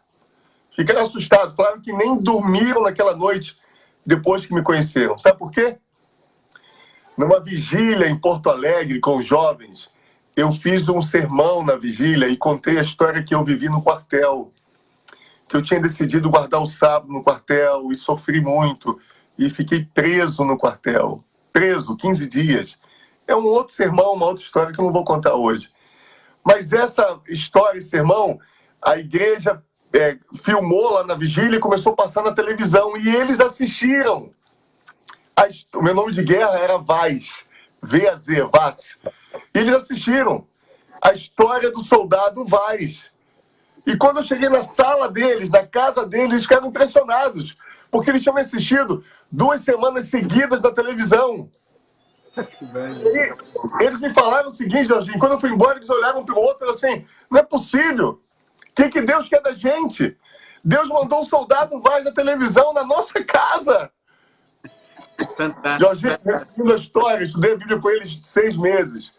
Ficaram assustados, falaram que nem dormiram naquela noite depois que me conheceram. Sabe por quê? Numa vigília em Porto Alegre com os jovens, eu fiz um sermão na vigília e contei a história que eu vivi no quartel. Que eu tinha decidido guardar o sábado no quartel e sofri muito. E fiquei preso no quartel. Preso, 15 dias. É um outro sermão, uma outra história que eu não vou contar hoje. Mas essa história, esse sermão, a igreja filmou lá na vigília e começou a passar na televisão. E eles assistiram. O meu nome de guerra era Vaz. V-A-Z, Vaz. E eles assistiram a história do soldado Vaz. E quando eu cheguei na sala deles, na casa deles, eles ficaram impressionados. Porque eles tinham me assistido 2 semanas seguidas na televisão. E eles me falaram o seguinte, Jorginho, quando eu fui embora, eles olharam para o outro e falaram assim, não é possível. O que Deus quer da gente? Deus mandou um soldado Vaz na televisão, na nossa casa. Jorginho, resumindo a história, estudei a Bíblia com eles 6 meses.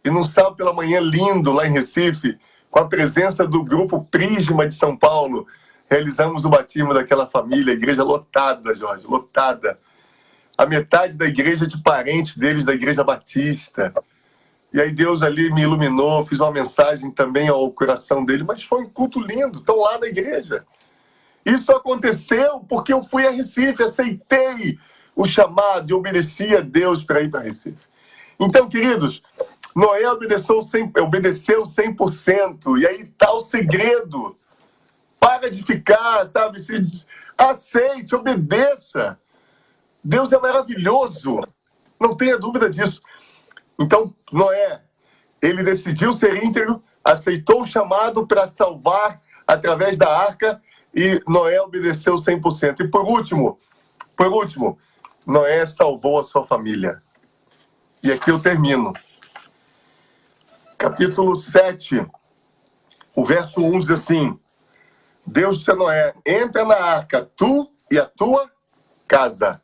E num sábado pela manhã lindo, lá em Recife, com a presença do grupo Prisma de São Paulo, realizamos o batismo daquela família, a igreja lotada, Jorge, lotada. A metade da igreja de parentes deles da Igreja Batista. E aí Deus ali me iluminou, fiz uma mensagem também ao coração dele, mas foi um culto lindo, estão lá na igreja. Isso aconteceu porque eu fui a Recife, aceitei o chamado e obedeci a Deus para ir para Recife. Então, queridos, Noé obedeceu 100%, e aí está o segredo. Para de ficar, sabe? Aceite, obedeça. Deus é maravilhoso, não tenha dúvida disso. Então, Noé, ele decidiu ser íntegro, aceitou o chamado para salvar através da arca, e Noé obedeceu 100%. E por último, Noé salvou a sua família. E aqui eu termino. Capítulo 7, o verso 1 diz assim, Deus disse a Noé, entra na arca, tu e a tua casa.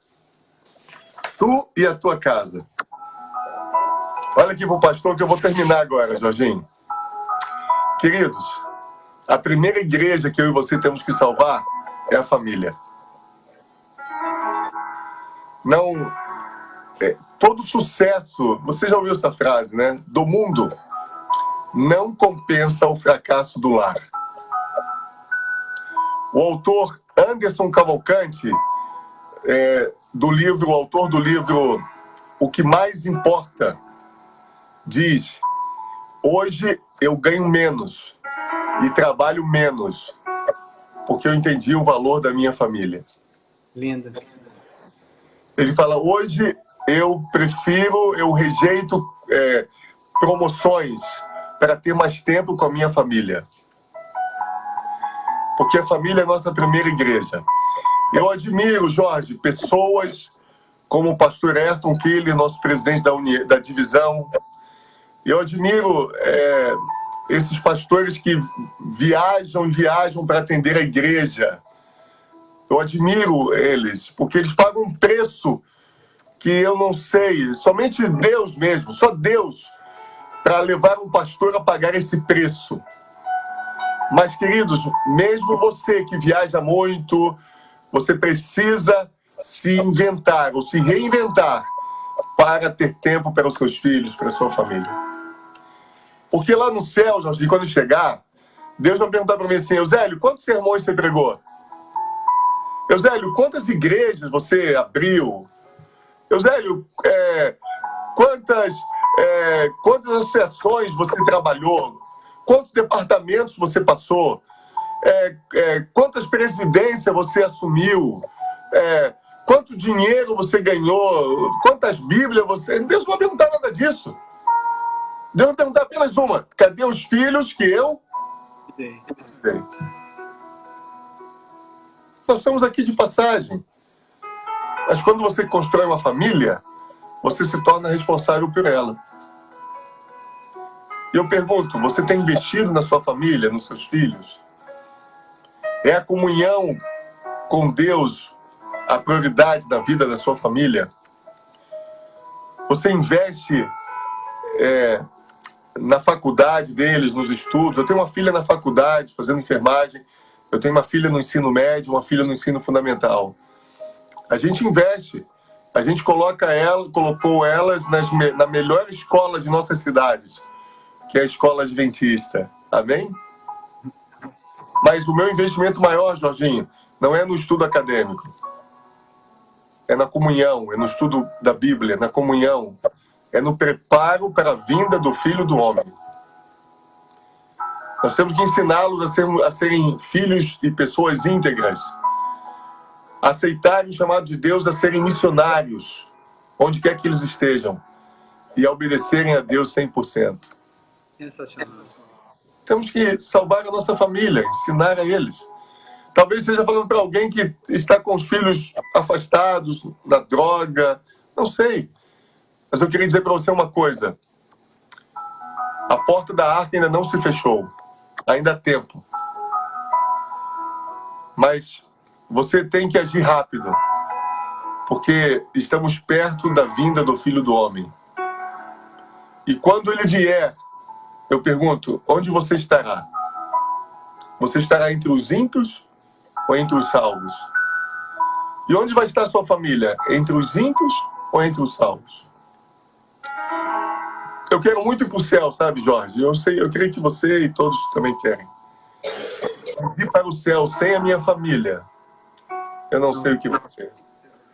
Tu e a tua casa. Olha aqui para o pastor que eu vou terminar agora, Jorginho. Queridos, a primeira igreja que eu e você temos que salvar é a família. Não... todo sucesso, você já ouviu essa frase, né? Do mundo, não compensa o fracasso do lar. O autor Anderson Cavalcante, o autor do livro O que Mais Importa, diz, hoje eu ganho menos e trabalho menos, porque eu entendi o valor da minha família. Linda. Ele fala, hoje eu rejeito promoções para ter mais tempo com a minha família. Porque a família é a nossa primeira igreja. Eu admiro, Jorge, pessoas como o pastor Ayrton Kille, nosso presidente da divisão. Eu admiro esses pastores que viajam para atender a igreja. Eu admiro eles, porque eles pagam um preço que eu não sei, somente Deus mesmo, só Deus, para levar um pastor a pagar esse preço. Mas, queridos, mesmo você que viaja muito, você precisa se inventar ou se reinventar para ter tempo para os seus filhos, para a sua família. Porque lá no céu, Jorge, quando chegar, Deus vai perguntar para mim assim, Eusélio, quantos sermões você pregou? Eusélio, quantas igrejas você abriu? Eusélio, quantas associações você trabalhou? Quantos departamentos você passou? quantas presidências você assumiu, quanto dinheiro você ganhou, quantas Bíblias você... Deus não vai perguntar nada disso. Deus vai perguntar apenas uma: cadê os filhos que eu dei? Nós estamos aqui de passagem. Mas quando você constrói uma família, você se torna responsável por ela. E eu pergunto, você tem investido na sua família, nos seus filhos? É a comunhão com Deus a prioridade da vida da sua família? Você investe na faculdade deles, nos estudos? Eu tenho uma filha na faculdade, fazendo enfermagem. Eu tenho uma filha no ensino médio, uma filha no ensino fundamental. A gente investe. A gente colocou elas na melhor escola de nossas cidades, que é a escola adventista. Amém? Mas o meu investimento maior, Jorginho, não é no estudo acadêmico. É na comunhão, é no estudo da Bíblia, na comunhão. É no preparo para a vinda do Filho do Homem. Nós temos que ensiná-los a serem filhos e pessoas íntegras. A aceitarem o chamado de Deus, a serem missionários, onde quer que eles estejam. E a obedecerem a Deus 100%. Sensacional. Temos que salvar a nossa família, ensinar a eles. Talvez esteja falando para alguém que está com os filhos afastados da droga, não sei. Mas eu queria dizer para você uma coisa. A porta da arca ainda não se fechou. Ainda há tempo. Mas você tem que agir rápido. Porque estamos perto da vinda do Filho do Homem. E quando ele vier, eu pergunto, onde você estará? Você estará entre os ímpios ou entre os salvos? E onde vai estar a sua família? Entre os ímpios ou entre os salvos? Eu quero muito ir para o céu, sabe, Jorge? Eu creio que você e todos também querem. Mas ir para o céu sem a minha família, eu não sei o que vai ser.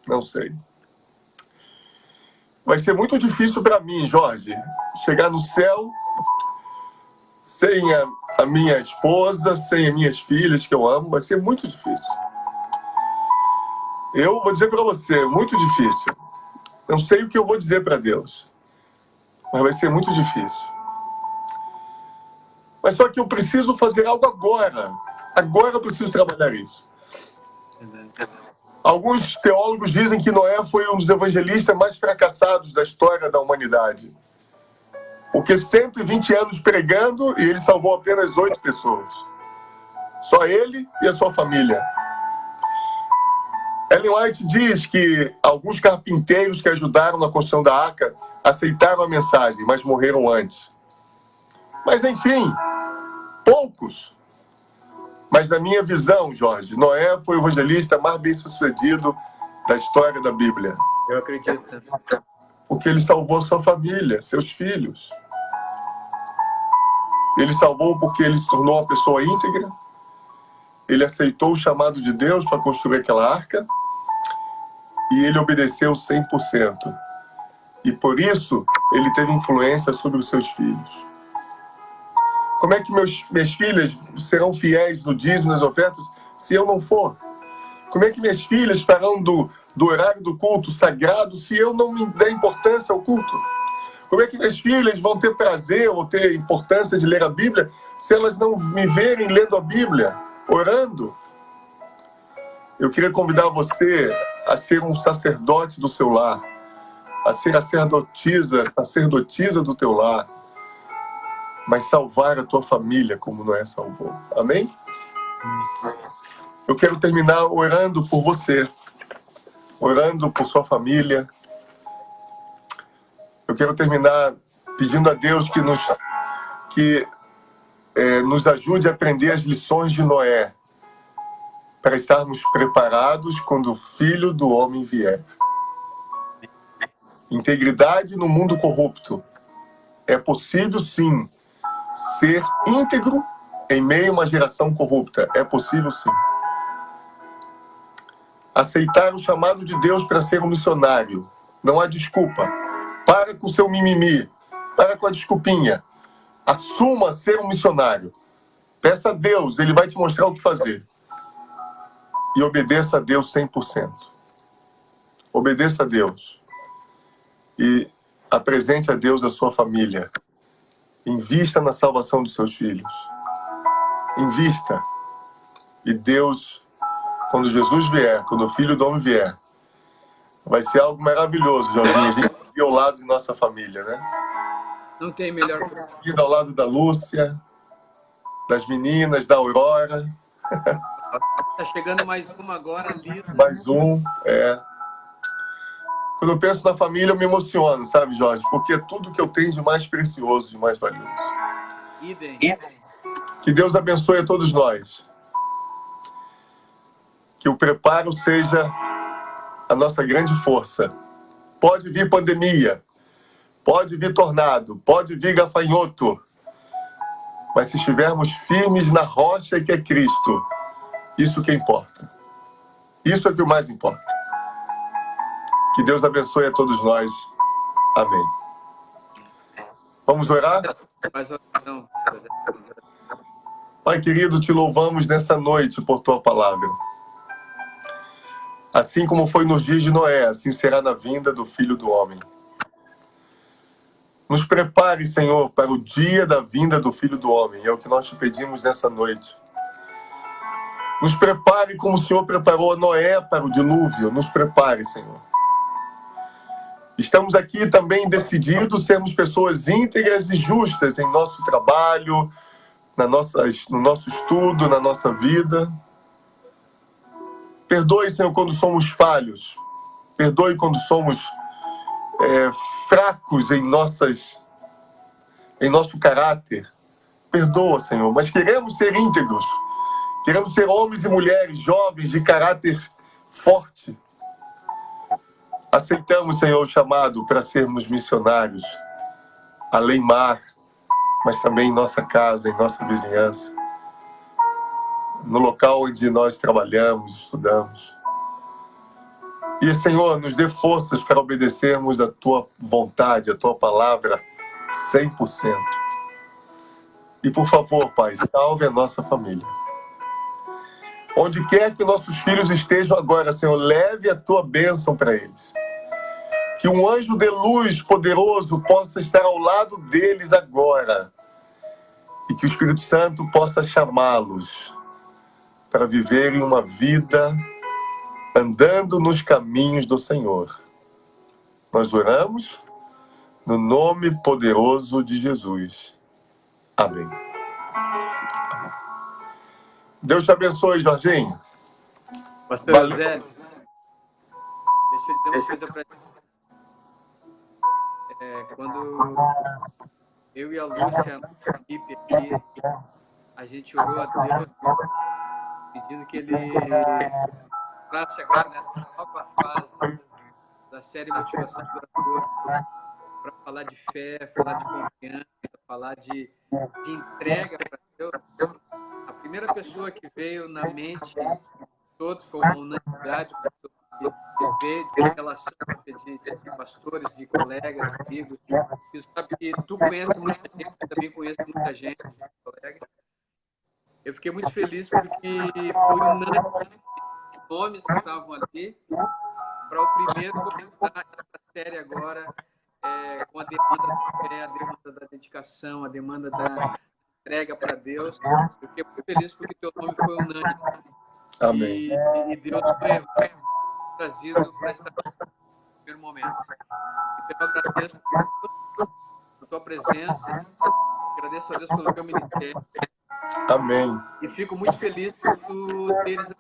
Não sei. Vai ser muito difícil para mim, Jorge, chegar no céu sem a minha esposa, sem as minhas filhas que eu amo. Vai ser muito difícil. Eu vou dizer para você, muito difícil. Não sei o que eu vou dizer para Deus. Mas vai ser muito difícil. Mas só que eu preciso fazer algo agora. Agora eu preciso trabalhar isso. Alguns teólogos dizem que Noé foi um dos evangelistas mais fracassados da história da humanidade. Porque 120 anos pregando e ele salvou apenas 8 pessoas. Só ele e a sua família. Ellen White diz que alguns carpinteiros que ajudaram na construção da arca aceitaram a mensagem, mas morreram antes. Mas, enfim, poucos. Mas, na minha visão, Jorge, Noé foi o evangelista mais bem-sucedido da história da Bíblia. Eu acredito. Porque ele salvou a sua família, seus filhos. Ele salvou porque ele se tornou uma pessoa íntegra. Ele aceitou o chamado de Deus para construir aquela arca. E ele obedeceu 100%. E por isso, ele teve influência sobre os seus filhos. Como é que minhas filhas serão fiéis no dízimo, nas ofertas, se eu não for? Como é que minhas filhas farão do horário do culto sagrado se eu não me der importância ao culto? Como é que minhas filhas vão ter prazer ou ter importância de ler a Bíblia se elas não me verem lendo a Bíblia, orando? Eu queria convidar você a ser um sacerdote do seu lar, a ser a sacerdotisa do teu lar, mas salvar a tua família como Noé salvou. Amém? Eu quero terminar orando por você, orando por sua família. Eu quero terminar pedindo a Deus que nos ajude a aprender as lições de Noé, para estarmos preparados quando o Filho do Homem vier. Integridade no mundo corrupto. É possível, sim, ser íntegro em meio a uma geração corrupta. É possível, sim. Aceitar o chamado de Deus para ser um missionário. Não há desculpa. Para com o seu mimimi. Para com a desculpinha. Assuma ser um missionário. Peça a Deus, Ele vai te mostrar o que fazer. E obedeça a Deus 100%. Obedeça a Deus. E apresente a Deus a sua família. Invista na salvação dos seus filhos. Invista. E Deus, quando Jesus vier, quando o Filho do Homem vier, vai ser algo maravilhoso, Jorginho. A gente aqui ao lado de nossa família, né? Não tem melhor Indo ao lado da Lúcia, das meninas, da Aurora. Tá chegando mais uma agora, Lisa. Mais um, Quando eu penso na família, eu me emociono, sabe, Jorge? Porque é tudo que eu tenho de mais precioso, de mais valioso. Idem. Que Deus abençoe a todos nós. Que o preparo seja a nossa grande força. Pode vir pandemia, pode vir tornado, pode vir gafanhoto. Mas se estivermos firmes na rocha que é Cristo, isso que importa. Isso é o que mais importa. Que Deus abençoe a todos nós. Amém. Vamos orar? Pai querido, te louvamos nessa noite por tua palavra. Assim como foi nos dias de Noé, assim será na vinda do Filho do Homem. Nos prepare, Senhor, para o dia da vinda do Filho do Homem. É o que nós te pedimos nessa noite. Nos prepare como o Senhor preparou a Noé para o dilúvio. Nos prepare, Senhor. Estamos aqui também decididos sermos pessoas íntegras e justas em nosso trabalho, no nosso estudo, na nossa vida. Perdoe, Senhor, quando somos falhos. Perdoe quando somos fracos em nosso caráter. Perdoa, Senhor, mas queremos ser íntegros. Queremos ser homens e mulheres jovens de caráter forte. Aceitamos, Senhor, o chamado para sermos missionários, além-mar, mas também em nossa casa, em nossa vizinhança, no local onde nós trabalhamos, estudamos. E, Senhor, nos dê forças para obedecermos a Tua vontade, a Tua palavra 100%. E, por favor, Pai, salve a nossa família. Onde quer que nossos filhos estejam agora, Senhor, leve a Tua bênção para eles. Que um anjo de luz poderoso possa estar ao lado deles agora. E que o Espírito Santo possa chamá-los para viverem uma vida andando nos caminhos do Senhor. Nós oramos no nome poderoso de Jesus. Amém. Deus te abençoe, Jorginho. Pastor Eusélio, deixa eu dizer uma coisa para ti. Quando eu e a Lúcia, a equipe aqui, a gente orou a Deus pedindo que Ele entrasse agora nessa nova fase da série Motivação Duradoura para falar de fé, falar de confiança, falar de entrega para Deus. A primeira pessoa que veio na mente de todos foi uma unanimidade que veio de relação de pastores, de colegas, amigos. E sabe que tu conheces muita gente, eu também conheço muita gente, colega. Eu fiquei muito feliz porque foi unânime nomes que estavam ali para o primeiro começar essa série agora com a demanda da fé, a demanda da dedicação, a demanda da entrega para Deus. Eu fiquei muito feliz porque teu nome foi unânime. Amém. E Deus foi trazido para estar no primeiro momento. Então eu agradeço por tua presença, agradeço a Deus pelo teu ministério. Amém. E fico muito feliz por tu teres o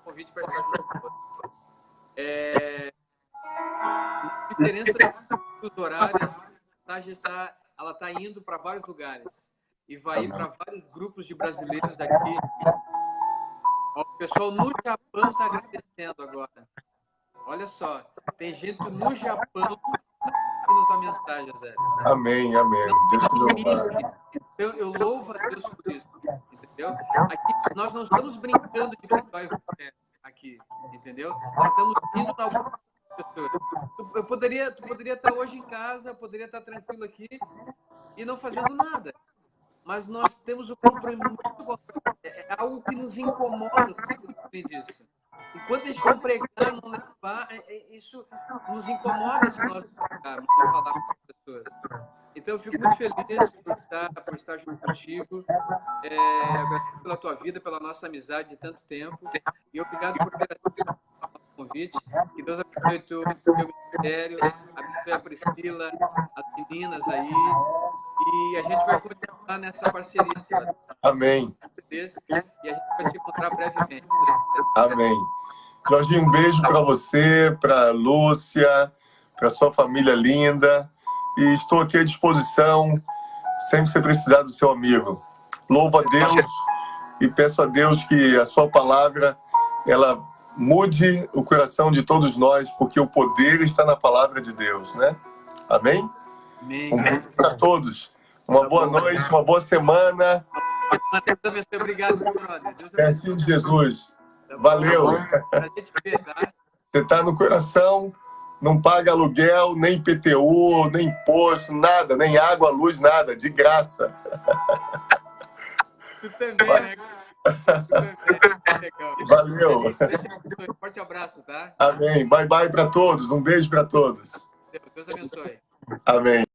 convite para estar junto conosco. A diferença dos horários, a mensagem está indo para vários lugares e vai ir para vários grupos de brasileiros daqui. O pessoal no Japão está agradecendo agora. Olha só, tem gente no Japão assistindo a tua mensagem, Zé. Amém, amém. Deus te louve. Então, eu louvo a Deus por isso, entendeu? Aqui, nós não estamos brincando de pregar o evangelho aqui, entendeu? Nós estamos indo na pessoa. Tu poderia estar hoje em casa, poderia estar tranquilo aqui e não fazendo nada. mas nós temos um compromisso muito bom. É algo que nos incomoda, você sabe disso. Enquanto a gente não pregar, não levar, isso nos incomoda se nós pregarmos, não falar com as pessoas. Então, eu fico muito feliz por estar junto contigo, agradeço pela tua vida, pela nossa amizade de tanto tempo, e obrigado por ter aceito o nosso convite. Que Deus abençoe o teu ministério, abençoe a Priscila, as meninas aí, e a gente vai continuar nessa parceria. Amém. E a gente vai se encontrar brevemente. Amém. Claudinho, um beijo para você, para Lúcia, para sua família linda. E estou aqui à disposição, sempre que você precisar do seu amigo. Louvo a Deus e peço a Deus que a sua palavra, ela mude o coração de todos nós, porque o poder está na palavra de Deus, né? Amém? Amém. Um beijo para todos. Uma boa noite, uma boa semana. Obrigado, meu brother. Pertinho de Jesus. Valeu. Você está no coração, não paga aluguel, nem IPTU, nem imposto, nada, nem água, luz, nada, de graça. Tu também, né? Legal. Valeu. Um forte abraço, tá? Amém. Bye, bye para todos. Um beijo para todos. Deus abençoe. Amém.